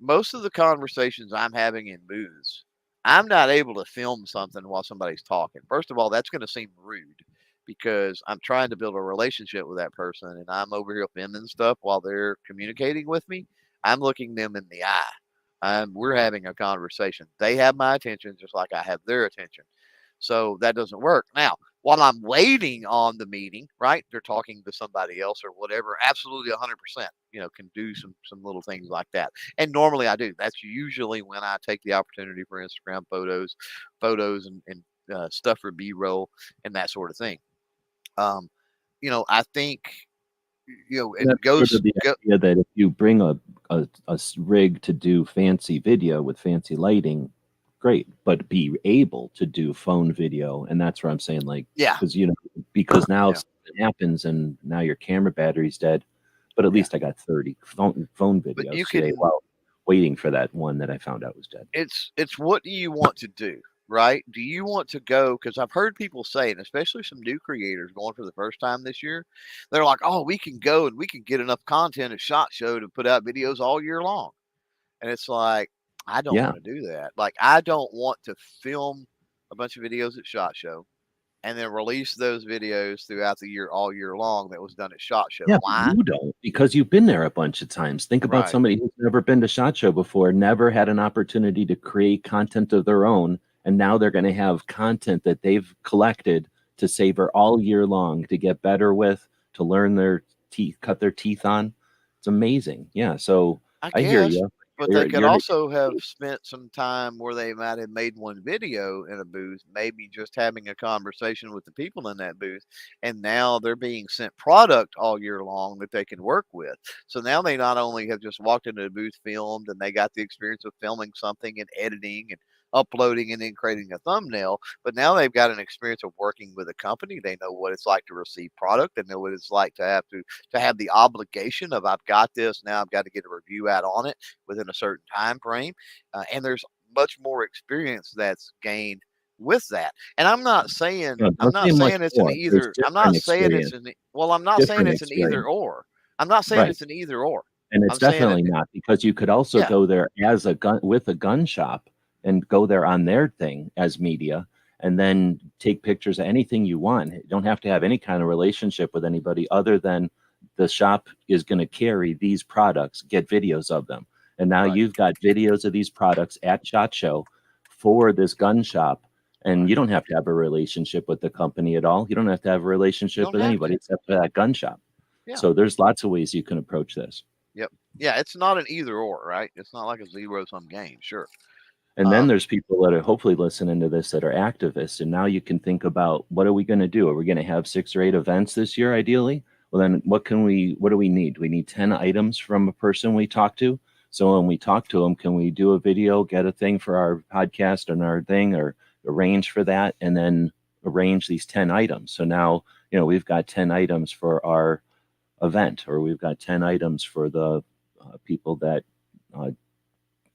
S2: most of the conversations I'm having in booths, I'm not able to film something while somebody's talking. First of all, that's going to seem rude because I'm trying to build a relationship with that person and I'm over here filming stuff while they're communicating with me. I'm looking them in the eye. We're having a conversation. They have my attention just like I have their attention. So that doesn't work. Now, while I'm waiting on the meeting, right? They're talking to somebody else or whatever. Absolutely 100%, can do some little things like that. And normally I do. That's usually when I take the opportunity for Instagram photos and stuff for B-roll and that sort of thing. Um, I think, it
S1: That's sort
S2: goes
S1: of the
S2: go,
S1: idea that if you bring a rig to do fancy video with fancy lighting, great, but be able to do phone video. And that's where I'm saying, like,
S2: yeah,
S1: because now
S2: yeah,
S1: something happens and now your camera battery's dead, but at
S2: yeah.
S1: least I got 30 phone
S2: But
S1: videos
S2: you
S1: today
S2: can
S1: while waiting for that one that I found out was dead.
S2: it's what do you want to do, right? Do you want to go? Because I've heard people say, and especially some new creators going for the first time this year, they're like, "Oh, we can go and we can get enough content at SHOT Show to put out videos all year long." And it's like, I don't
S1: Yeah.
S2: want to do that. Like, I don't want to film a bunch of videos at SHOT Show and then release those videos throughout the year, all year long. That was done at SHOT Show.
S1: Yeah, but
S2: Why?
S1: you don't because you've been there a bunch of times. Think about
S2: Right.
S1: somebody who's never been to SHOT Show before, never had an opportunity to create content of their own, and now they're going to have content that they've collected to savor all year long, to get better with, to learn their teeth, cut their teeth on. It's amazing. Yeah, so
S2: I
S1: I hear
S2: guess,
S1: you.
S2: but they could
S1: You're
S2: also have spent some time where they might have made one video in a booth, maybe just having a conversation with the people in that booth, and now they're being sent product all year long that they can work with. So now they not only have just walked into the booth, filmed, and they got the experience of filming something and editing and uploading and then creating a thumbnail, but now they've got an experience of working with a company. They know what it's like to receive product. They know what it's like to have the obligation of I've got this now. I've got to get a review out on it within a certain time frame, and there's much more experience that's gained with that. And I'm
S1: don't
S2: not
S1: say much
S2: saying it's an
S1: more. There's
S2: either. I'm not
S1: different
S2: saying it's
S1: experience.
S2: an well. I'm not saying
S1: Different
S2: it's an either
S1: experience.
S2: or. I'm not saying
S1: Right.
S2: it's an either or.
S1: And it's
S2: I'm saying
S1: definitely
S2: it.
S1: not, because you could also
S2: Yeah,
S1: go there as a gun with a gun shop and go there on their thing as media and then take pictures of anything you want. You don't have to have any kind of relationship with anybody other than the shop is going to carry these products, get videos of them. And now
S2: right,
S1: you've got videos of these products at SHOT Show for this gun shop. And
S2: right.
S1: you don't have to have a relationship with the company at all. You don't have to have a
S2: You
S1: relationship
S2: don't
S1: with
S2: have
S1: anybody
S2: to.
S1: except for that gun shop.
S2: Yeah.
S1: So there's lots of ways you can approach this.
S2: Yep. Yeah, it's not an either or, right? It's not like a zero sum game. Sure.
S1: And then
S2: Um,
S1: there's people that are hopefully listening to this that are activists. And now you can think about, what are we going to do? Are we going to have 6 or 8 events this year, ideally? Well, then what do we need? We need 10 items from a person we talk to. So when we talk to them, can we do a video, get a thing for our podcast and our thing, or arrange for that, and then arrange these 10 items? So now, we've got 10 items for our event, or we've got 10 items for the people that uh,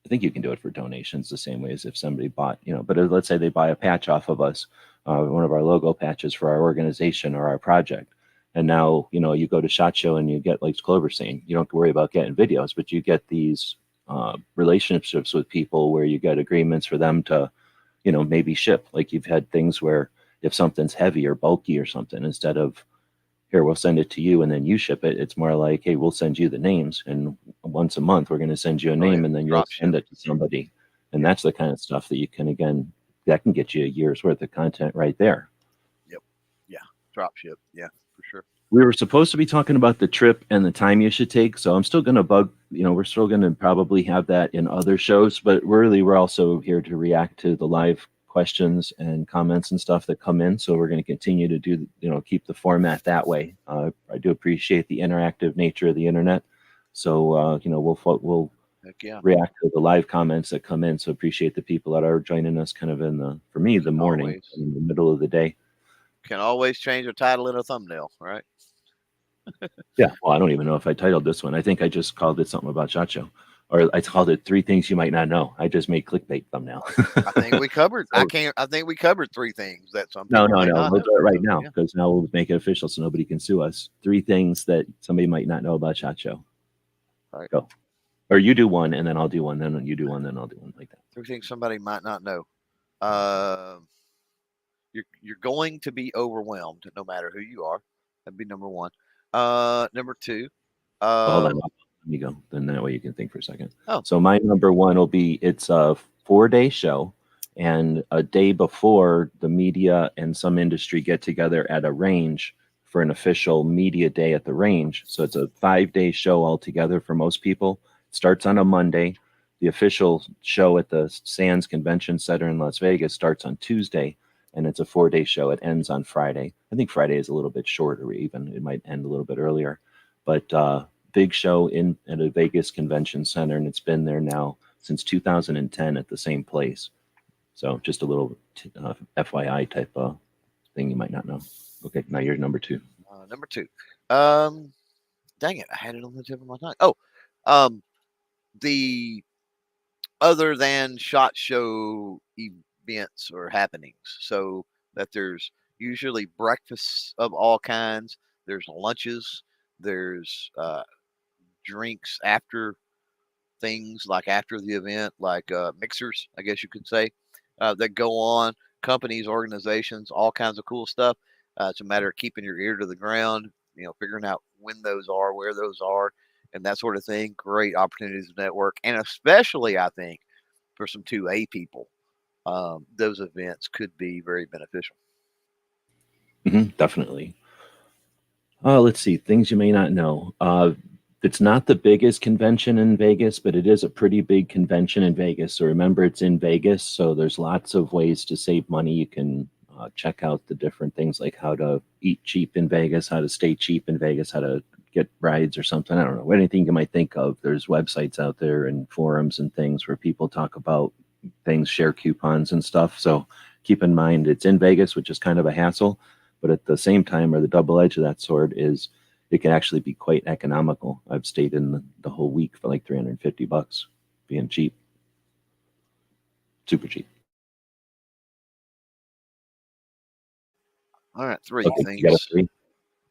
S1: I think you can do it for donations the same way as if somebody bought, but let's say they buy a patch off of us, one of our logo patches for our organization or our project. And now, you go to SHOT Show and you get, like Clover saying, you don't have to worry about getting videos, but you get these relationships with people where you get agreements for them to, maybe ship. Like you've had things where if something's heavy or bulky or something, instead of, here, we'll send it to you and then you ship it. It's more like, hey, we'll send you the names, and once a month we're going to send you a
S2: oh yeah,
S1: name and then you'll
S2: drop
S1: send
S2: ship.
S1: it to somebody. And
S2: Yep.
S1: that's the kind of stuff that you can, again, that can get you a year's worth of content right there.
S2: Yep. Yeah. Drop ship. Yeah, for sure.
S1: We were supposed to be talking about the trip and the time you should take. So I'm still going to we're still going to probably have that in other shows, but really we're also here to react to the live questions and comments and stuff that come in. So we're going to continue to do, keep the format that way. I do appreciate the interactive nature of the internet. So, we'll
S2: Heck yeah.
S1: react to the live comments that come in. So appreciate the people that are joining us kind of for me, the
S2: Can
S1: morning,
S2: always
S1: in the middle of the day.
S2: change a title and a thumbnail, right?
S1: Yeah, well, I don't even know if I titled this one. I think I just called it something about SHOT Show, or I called it 3 things you might not know. I just made clickbait thumbnail.
S2: I think we covered.
S1: So
S2: I think we covered 3 things that some
S1: no,
S2: people
S1: no,
S2: may
S1: no.
S2: not
S1: We'll
S2: know.
S1: do it right
S2: So
S1: now,
S2: yeah.
S1: because now we'll make it official so nobody can sue us. 3 things that somebody might not know about SHOT Show.
S2: All right.
S1: Go. Or you do one, and then I'll do one. Then you do one, then I'll do one, like that.
S2: 3 things somebody might not know. Uh, you're going to be overwhelmed no matter who you are. That'd be number one. Number two.
S1: Well, hold on.
S2: Um,
S1: Let me go. Then that way you can think for a second.
S2: oh,
S1: So my number one will be, it's a 4-day show, and a day before, the media and some industry get together at a range for an official media day at the range. So it's a 5-day show altogether for most people. It starts on a Monday. The official show at the Sands Convention Center in Las Vegas starts on Tuesday, and it's a 4-day show. It ends on Friday. I think Friday is a little bit shorter, even. It might end a little bit earlier. But big show in at a Vegas convention center, and it's been there now since 2010 at the same place. So just a little FYI type of thing you might not know. Okay, now you're number two.
S2: number two. Um, dang it, I had it on the tip of my tongue. Oh, um, the other than shot show events or happenings. So that there's usually breakfasts of all kinds. There's lunches. There's drinks after things like after the event, like mixers, I guess you could say, that go on. Companies, organizations, all kinds of cool stuff. It's a matter of keeping your ear to the ground, figuring out when those are, where those are, and that sort of thing. Great opportunities to network, and especially I think for some 2A people, those events could be very beneficial.
S1: Definitely. Let's see, things you may not know. It's not the biggest convention in Vegas, but it is a pretty big convention in Vegas. So remember, it's in Vegas, so there's lots of ways to save money. You can check out the different things, like how to eat cheap in Vegas, how to stay cheap in Vegas, how to get rides or something. I don't know, anything you might think of. There's websites out there and forums and things where people talk about things, share coupons and stuff. So keep in mind, it's in Vegas, which is kind of a hassle, but at the same time, or the double edge of that sword is, it can actually be quite economical. I've stayed in the whole week for like $350, being cheap, super cheap.
S2: All right, three
S1: Okay, you got a
S2: things.
S1: three.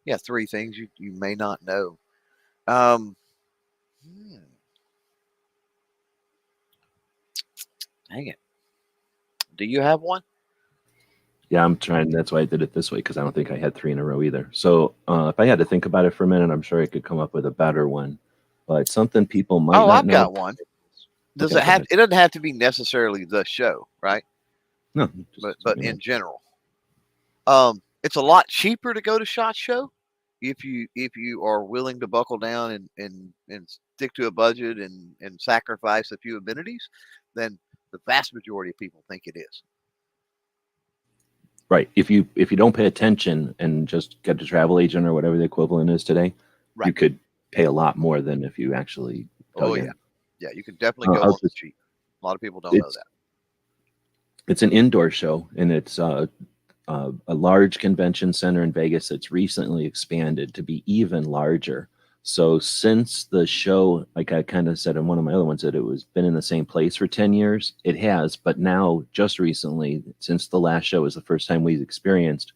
S2: Yeah, 3 things you may not know. Um, Hmm, dang it. Do you have one?
S1: Yeah, I'm trying. That's why I did it this way because I don't think I had three in a row either. So if I had to think about it for a minute, I'm sure I could come up with a better one. But something people might
S2: Oh,
S1: not
S2: I've
S1: know.
S2: got one. Does
S1: Okay,
S2: it
S1: go
S2: have?
S1: ahead.
S2: It doesn't have to be necessarily the show, right?
S1: No, just
S2: But
S1: something you
S2: in
S1: know.
S2: general, it's a lot cheaper to go to Shot Show if you are willing to buckle down and stick to a budget and sacrifice a few amenities than the vast majority of people think it is.
S1: Right. If you don't pay attention and just get a travel agent or whatever the equivalent is today, you
S2: Right.
S1: could pay a lot more than if you actually
S2: Oh
S1: dug
S2: yeah.
S1: in.
S2: Yeah, you can definitely go
S1: I'll
S2: on the
S1: just
S2: cheap. A lot of people don't know
S1: it's
S2: that.
S1: it's an indoor show and it's a large convention center in Vegas that's recently expanded to be even larger. So since the show, like I kind of said in one of my other ones, that it was been in the same place for 10 years, it has. But now, just recently, since the last show was the first time we've experienced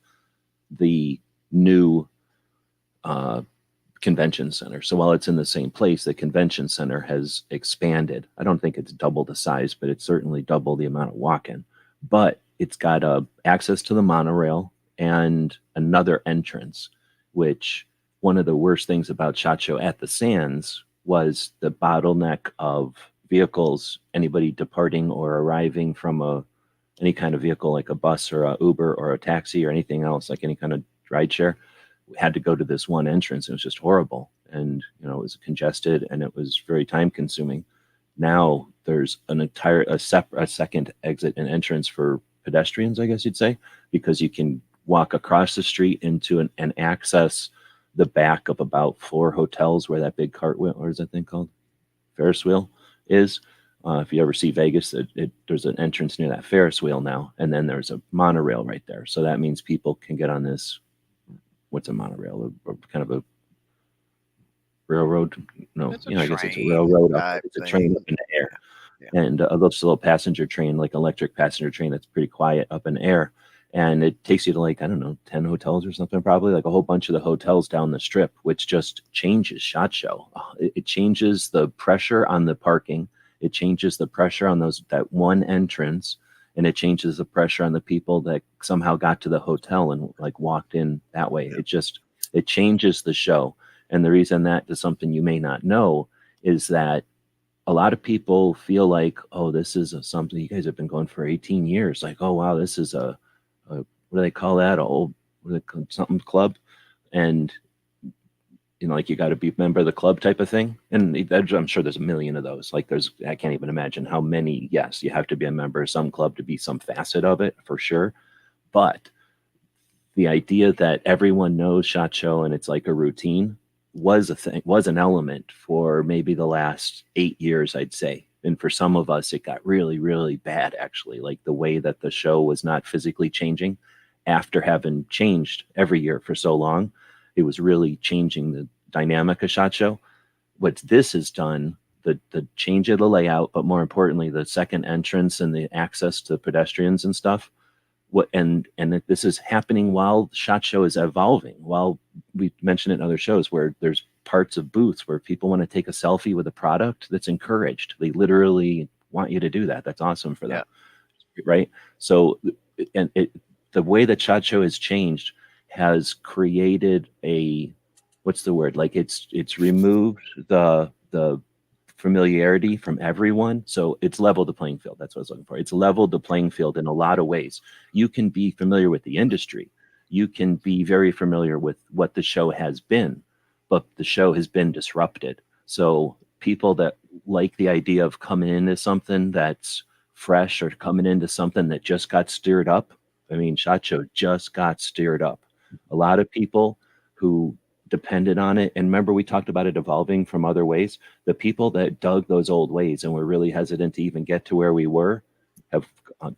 S1: the new uh, convention center. So while it's in the same place, the convention center has expanded. I don't think it's double the size, but it's certainly double the amount of walk-in. But it's got access to the monorail and another entrance, which one of the worst things about SHOT Show at the Sands was the bottleneck of vehicles, anybody departing or arriving from any kind of vehicle like a bus or a Uber or a taxi or anything else, like any kind of ride share, had to go to this one entrance. It was just horrible. And, it was congested and it was very time consuming. Now there's a second exit and entrance for pedestrians, I guess you'd say, because you can walk across the street into and access the back of about four hotels where that big cartwheel, or is that thing called? Ferris wheel is. If you ever see Vegas, there's an entrance near that Ferris wheel now, and then there's a monorail right there. So that means people can get on this. What's a monorail? Or kind of a railroad? No,
S2: It's a
S1: I guess it's a
S2: train
S1: railroad up.
S2: type
S1: It's a train up
S2: thing.
S1: in the air,
S2: Yeah. Yeah.
S1: and just a little passenger train, like electric passenger train that's pretty quiet up in the air. And it takes you to like, I don't know, 10 hotels or something, probably like a whole bunch of the hotels down the strip, which just changes SHOT Show. It changes the pressure on the parking. It changes the pressure on that one entrance, and it changes the pressure on the people that somehow got to the hotel and like walked in that way.
S2: Yeah.
S1: It changes the show. And the reason that is something you may not know is that a lot of people feel like, oh, this is something you guys have been going for 18 years. Like, oh, wow, this is what do they call that? A old, what do they call something club? And, like you got to be a member of the club type of thing. And I'm sure there's a million of those. Like I can't even imagine how many. Yes, you have to be a member of some club to be some facet of it for sure. But the idea that everyone knows SHOT Show and it's like a routine was an element for maybe the last 8 years, I'd say. And for some of us, it got really, really bad, actually. Like the way that the show was not physically changing after having changed every year for so long, it was really changing the dynamic of SHOT Show. What this has done, the change of the layout, but more importantly, the second entrance and the access to pedestrians and stuff, and this is happening while SHOT Show is evolving. While we mentioned it in other shows where there's parts of booths where people want to take a selfie with a product, that's encouraged. They literally want you to do that. That's awesome for them,
S2: Yeah.
S1: right? So, and the way that SHOT Show has changed has created what's the word? Like it's removed the familiarity from everyone. So it's leveled the playing field. That's what I was looking for. It's leveled the playing field in a lot of ways. You can be familiar with the industry. You can be very familiar with what the show has been, but the show has been disrupted. So people that like the idea of coming into something that's fresh or coming into something that just got stirred up. I mean, SHOT Show just got stirred up. A lot of people who depended on it. And remember, we talked about it evolving from other ways. The people that dug those old ways and were really hesitant to even get to where we were have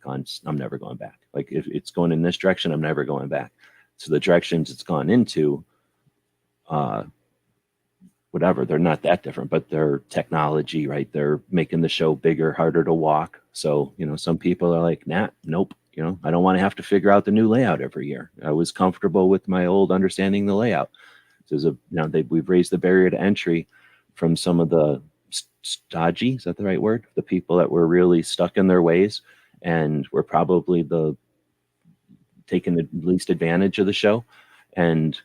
S1: gone, I'm never going back. Like if it's going in this direction, I'm never going back. So the directions it's gone into, uh, whatever, they're not that different, but they're technology, right? They're making the show bigger, harder to walk. So, some people are like, nah, nope. I don't want to have to figure out the new layout every year. I was comfortable with my old understanding the layout. We've raised the barrier to entry from some of the stodgy, is that the right word? The people that were really stuck in their ways and were probably the taking the least advantage of the show. And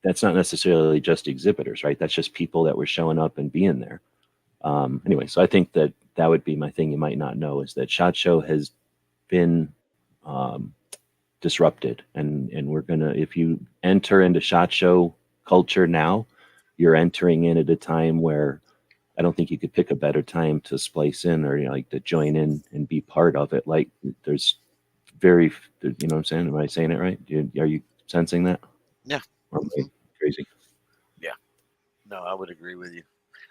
S1: that's not necessarily just exhibitors, right? That's just people that were showing up and being there. Anyway, so I think that that would be my thing you might not know is that SHOT Show has been disrupted, and we're gonna, if you enter into SHOT Show culture now, you're entering in at a time where I don't think you could pick a better time to splice in or, you know, like to join in and be part of it. Like there's very, you know what I'm saying? Am I saying it right? Are you sensing that?
S2: Yeah.
S1: Or am I
S2: Hmm.
S1: crazy?
S2: Yeah. No, I would agree with you.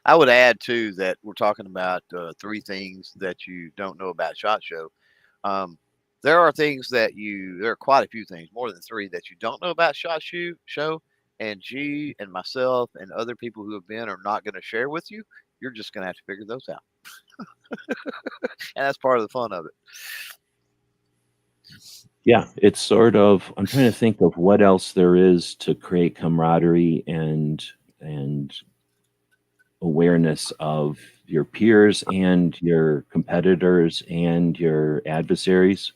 S2: I would add too that we're talking about three things that you don't know about SHOT Show. Um, there are things that there are quite a few things, more than three, that you don't know about Show, and G and myself and other people who have been are not going to share with you. You're just going to have to figure those out, and that's part of the fun of it.
S1: Yeah, it's sort of, I'm trying to think of what else there is to create camaraderie and awareness of your peers and your competitors and your adversaries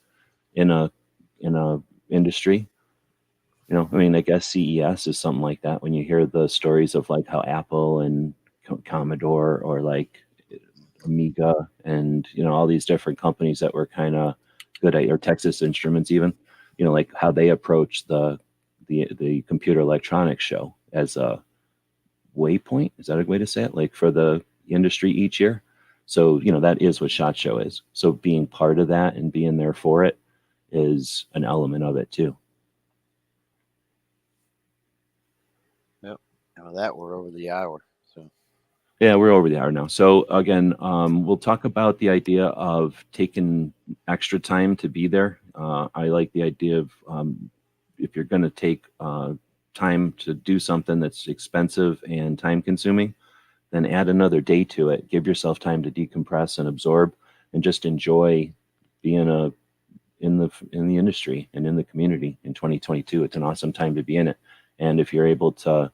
S1: in a industry. You know, I mean, I guess CES is something like that when you hear the stories of like how Apple and Commodore or like Amiga and, you know, all these different companies that were kind of good at, or Texas Instruments even, you know, like how they approach the computer electronics show as a waypoint. Is that a way to say it? Like for the industry each year. So, you know, that is what SHOT Show is. So being part of that and being there for it is an element of it too.
S2: Yep. And with that, we're over the hour. So
S1: Yeah, we're over the hour now. So again, we'll talk about the idea of taking extra time to be there. I like the idea of if you're going to take time to do something that's expensive and time consuming, then add another day to it. Give yourself time to decompress and absorb, and just enjoy being in the industry and in the community in 2022. It's an awesome time to be in it, and if you're able to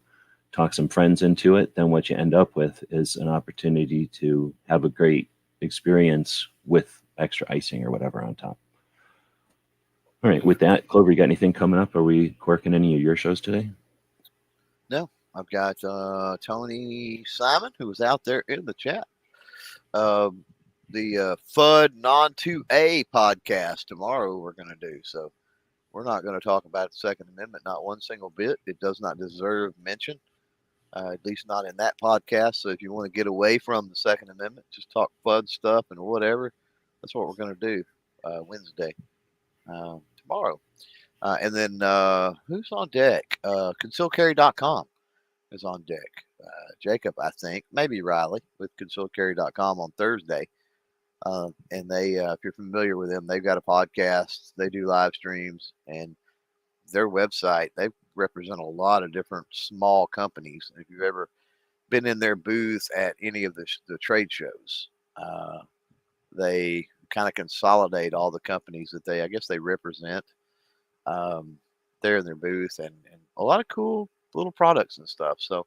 S1: talk some friends into it, then what you end up with is an opportunity to have a great experience with extra icing or whatever on top. All right, with that, Clover, you got anything coming up? Are we corking any of your shows today?
S2: no, I've got Tony Simon, who was out there in the chat. Um, the FUD Non 2A podcast tomorrow we're going to do. So we're not going to talk about the Second Amendment, not one single bit. It does not deserve mention, at least not in that podcast. So if you want to get away from the Second Amendment, just talk FUD stuff and whatever. That's what we're going to do Wednesday, tomorrow. And then who's on deck? Concealcarry.com is on deck. Jacob, I think, maybe Riley with concealcarry.com on Thursday. And they, if you're familiar with them, they've got a podcast. They do live streams, and their website, they represent a lot of different small companies. If you've ever been in their booth at any of the trade shows, they kind of consolidate all the companies that I guess they represent um, there in their booth, and a lot of cool little products and stuff. So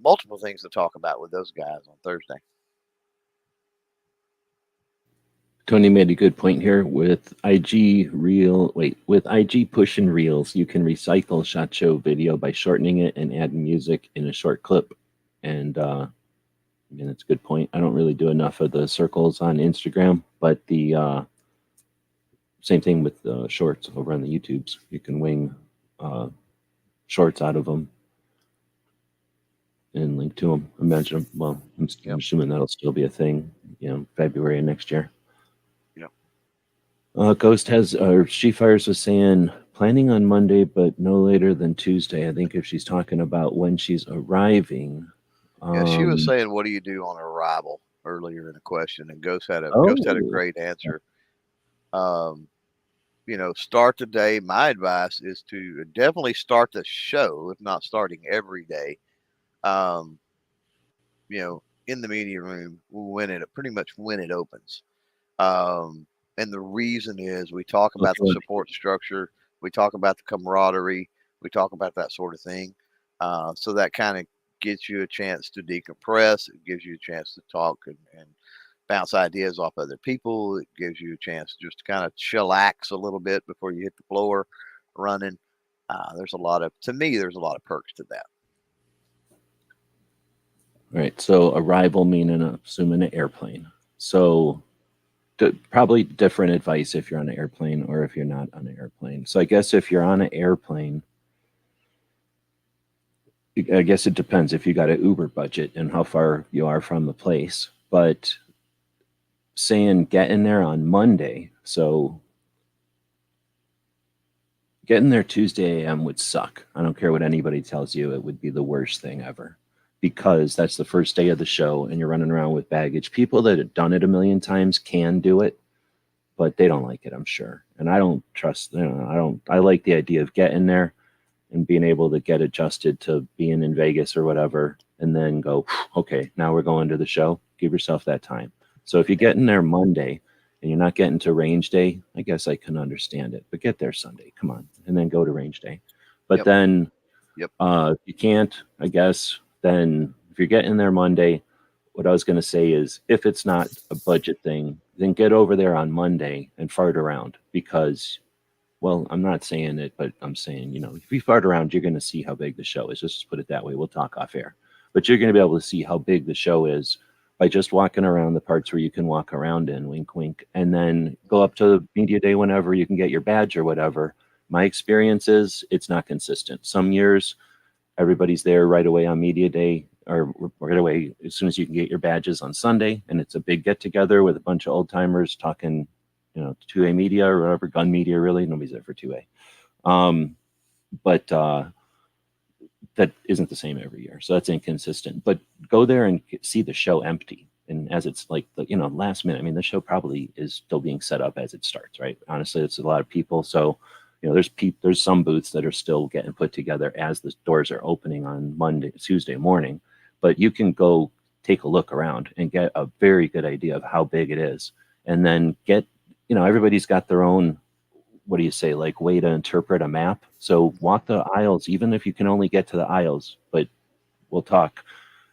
S2: multiple things to talk about with those guys on Thursday.
S1: Tony made a good point here with with IG pushing reels, you can recycle SHOT Show video by shortening it and adding music in a short clip. And I mean, that's a good point. I don't really do enough of the circles on Instagram, but the same thing with the shorts over on the YouTubes. You can wing uh, shorts out of them and link to them. Imagine, well, I'm
S2: Yep.
S1: assuming that'll still be a thing, you know, February of next year.
S2: Yep.
S1: Ghost has, or She Fires was saying, planning on Monday, but no later than Tuesday. I think if she's talking about when she's arriving.
S2: Yeah, she was
S1: Um,
S2: saying, "What do you do on arrival?" earlier in the question, and Ghost had a
S1: oh,
S2: great answer. Um, start the day. My advice is to definitely start the show, if not starting every day. Um, in the media room when it pretty much when it opens. Um, and the reason is we talk about the
S1: okay.
S2: support structure, we talk about the camaraderie, we talk about that sort of thing. So that kind of gets you a chance to decompress. It gives you a chance to talk and bounce ideas off other people. It gives you a chance just to kind of chillax a little bit before you hit the floor running. There's a lot of, to me, there's a lot of perks to that.
S1: Right. So arrival meaning assuming an airplane. So probably different advice if you're on an airplane or if you're not on an airplane. So I guess if you're on an airplane, I guess it depends if you got an Uber budget and how far you are from the place. But saying get in there on Monday, so getting there Tuesday a.m. would suck. I don't care what anybody tells you, it would be the worst thing ever because that's the first day of the show and you're running around with baggage. People that have done it a million times can do it, but they don't like it, I'm sure. And I don't trust, I like the idea of getting there and being able to get adjusted to being in Vegas or whatever, and then go, okay, now we're going to the show. Give yourself that time. So if you get in there Monday and you're not getting to range day, I guess I can understand it. But get there Sunday, come on, and then go to range day. But then if you can't, I guess, then if you're getting there Monday, what I was going to say is if it's not a budget thing, then get over there on Monday and fart around because, well, I'm not saying it, but I'm saying, if you fart around, you're going to see how big the show is. Let's just put it that way. We'll talk off air. But you're going to be able to see how big the show is by just walking around the parts where you can walk around in, wink, wink, and then go up to media day whenever you can get your badge or whatever. My experience is it's not consistent. Some years, everybody's there right away on media day or right away as soon as you can get your badges on Sunday. And it's a big get together with a bunch of old timers talking 2A media or whatever, gun media, really. Nobody's there for 2A. But that isn't the same every year. So that's inconsistent. But go there and see the show empty. And as it's like, last minute, I mean, the show probably is still being set up as it starts, right? Honestly, it's a lot of people. So, there's some booths that are still getting put together as the doors are opening on Tuesday morning. But you can go take a look around and get a very good idea of how big it is. And then everybody's got their own, what do you say, like way to interpret a map. So walk the aisles, even if you can only get to the aisles, but we'll talk.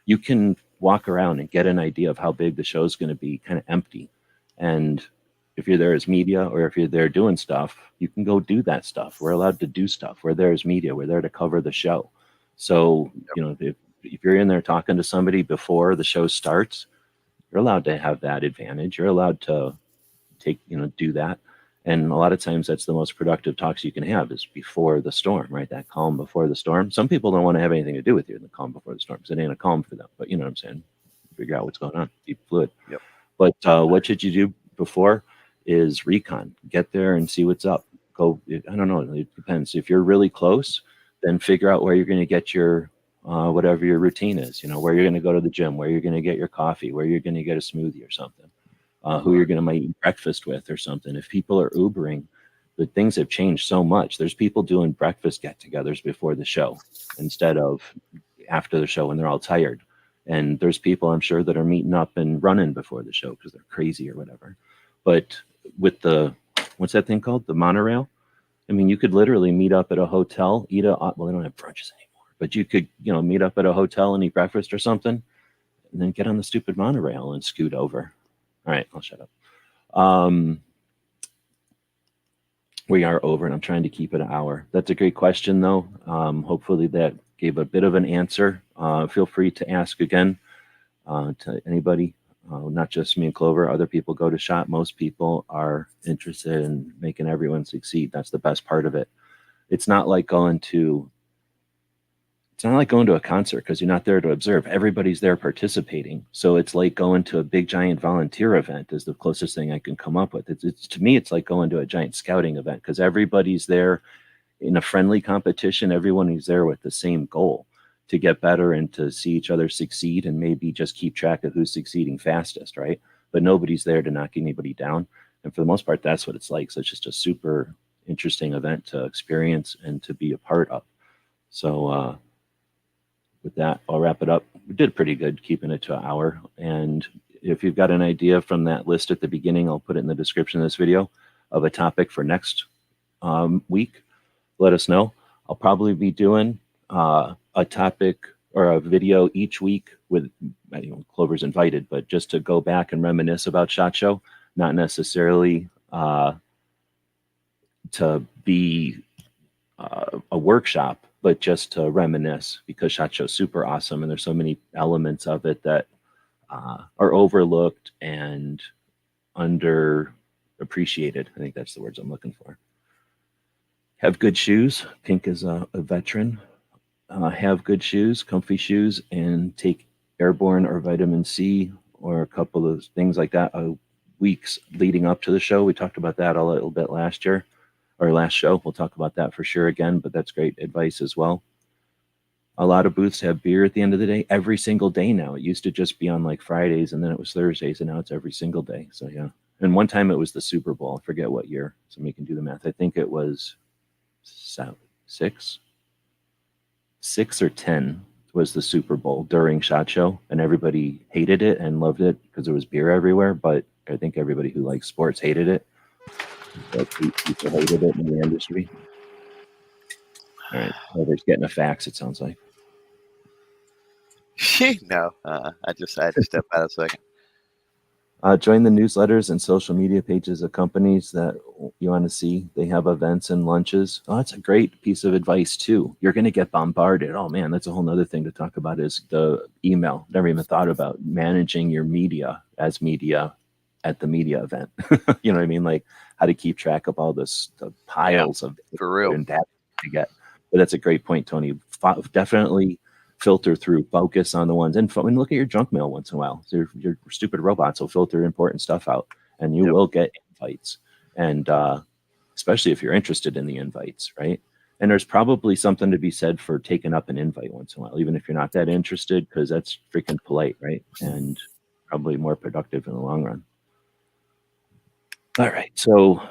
S1: You can walk around and get an idea of how big the show's going to be, kind of empty. And if you're there as media or if you're there doing stuff, you can go do that stuff. We're allowed to do stuff. We're there as media. We're there to cover the show. So, if you're in there talking to somebody before the show starts, you're allowed to have that advantage. You're allowed to do that. And a lot of times that's the most productive talks you can have is before the storm, right? That calm before the storm. Some people don't want to have anything to do with you in the calm before the storm because it ain't a calm for them. But you know what I'm saying? Figure out what's going on. Be fluid.
S2: Yep.
S1: But what should you do before is recon. Get there and see what's up. Go. I don't know. It depends. If you're really close, then figure out where you're going to get your whatever your routine is. Where you're going to go to the gym, where you're going to get your coffee, where you're going to get a smoothie or something. Who you're going to might eat breakfast with or something. If people are Ubering, the things have changed so much. There's people doing breakfast get-togethers before the show instead of after the show when they're all tired. And there's people I'm sure that are meeting up and running before the show because they're crazy or whatever. But with what's that thing called? The monorail? I mean, you could literally meet up at a hotel, they don't have brunches anymore, but you could, meet up at a hotel and eat breakfast or something and then get on the stupid monorail and scoot over. All right, I'll shut up. We are over, and I'm trying to keep it an hour. That's a great question, though. Hopefully that gave a bit of an answer. Feel free to ask again to anybody, not just me and Clover. Other people go to shop. Most people are interested in making everyone succeed. That's the best part of it. It's not like going to a concert because you're not there to observe. Everybody's there participating. So it's like going to a big giant volunteer event is the closest thing I can come up with. It's to me, it's like going to a giant scouting event because everybody's there in a friendly competition. Everyone is there with the same goal to get better and to see each other succeed and maybe just keep track of who's succeeding fastest, right? But nobody's there to knock anybody down. And for the most part, that's what it's like. So it's just a super interesting event to experience and to be a part of. So, with that, I'll wrap it up. We did pretty good keeping it to an hour. And if you've got an idea from that list at the beginning, I'll put it in the description of this video of a topic for next week. Let us know. I'll probably be doing a topic or a video each week with, Clover's invited, but just to go back and reminisce about SHOT Show, not necessarily to be a workshop, but just to reminisce, because SHOT Show's super awesome and there's so many elements of it that are overlooked and underappreciated. I think that's the words I'm looking for. Have good shoes. Pink is a veteran. Have good shoes, comfy shoes, and take airborne or vitamin C or a couple of things like that weeks leading up to the show. We talked about that a little bit last year or last show. We'll talk about that for sure again, but that's great advice as well. A lot of booths have beer at the end of the day every single day now. It used to just be on like Fridays and then it was Thursdays, and now it's every single day. So yeah. And one time it was the Super Bowl. I forget what year. Somebody can do the math. I think it was 6 or 10 was the Super Bowl during SHOT Show, and everybody hated it and loved it because there was beer everywhere. But I think everybody who likes sports hated it. Like people hated it in the industry. All right, Clover's getting a fax, it sounds like.
S2: No, I just had to step out a second.
S1: Join the newsletters and social media pages of companies that you want to see. They have events and lunches. Oh, that's a great piece of advice too. You're going to get bombarded. Oh man, that's a whole nother thing to talk about is the email. Never even thought about managing your media as media at the media event. You know what I mean? Like how to keep track of all the piles of
S2: For real.
S1: and data to get. But that's a great point, Tony. Definitely filter through, focus on the ones, and look at your junk mail once in a while. So your stupid robots will filter important stuff out, and you will get invites, and especially if you're interested in the invites, right? And there's probably something to be said for taking up an invite once in a while, even if you're not that interested, because that's freaking polite, right? And probably more productive in the long run. All right, so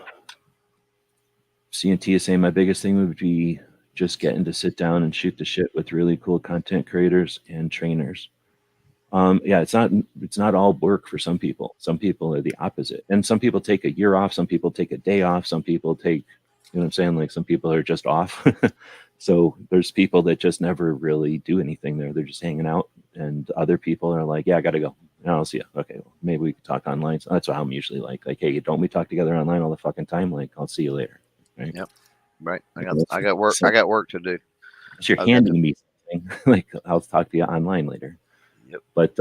S1: CNT is saying my biggest thing would be just getting to sit down and shoot the shit with really cool content creators and trainers. Yeah, it's not all work for some people. Some people are the opposite. And some people take a year off, some people take a day off, some people take, you know what I'm saying? Like some people are just off. So there's people that just never really do anything there. They're just hanging out. And other people are like, yeah, I got to go. And I'll see you. Okay, well, maybe we can talk online. So that's what I'm usually like, hey, don't we talk together online all the fucking time? Like, I'll see you later. Right?
S2: Yep. Right. I got work. I got work to do.
S1: If you're handing me something, like I'll talk to you online later.
S2: Yep.
S1: But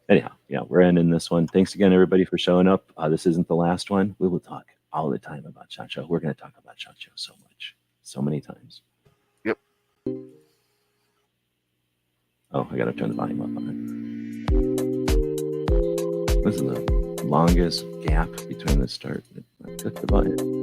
S1: anyhow, yeah, we're ending this one. Thanks again, everybody, for showing up. This isn't the last one. We will talk all the time about SHOT Show. We're going to talk about SHOT Show so much, so many times.
S2: Yep.
S1: Oh, I got to turn the volume up on it. This is the longest gap between the start. I clicked the button.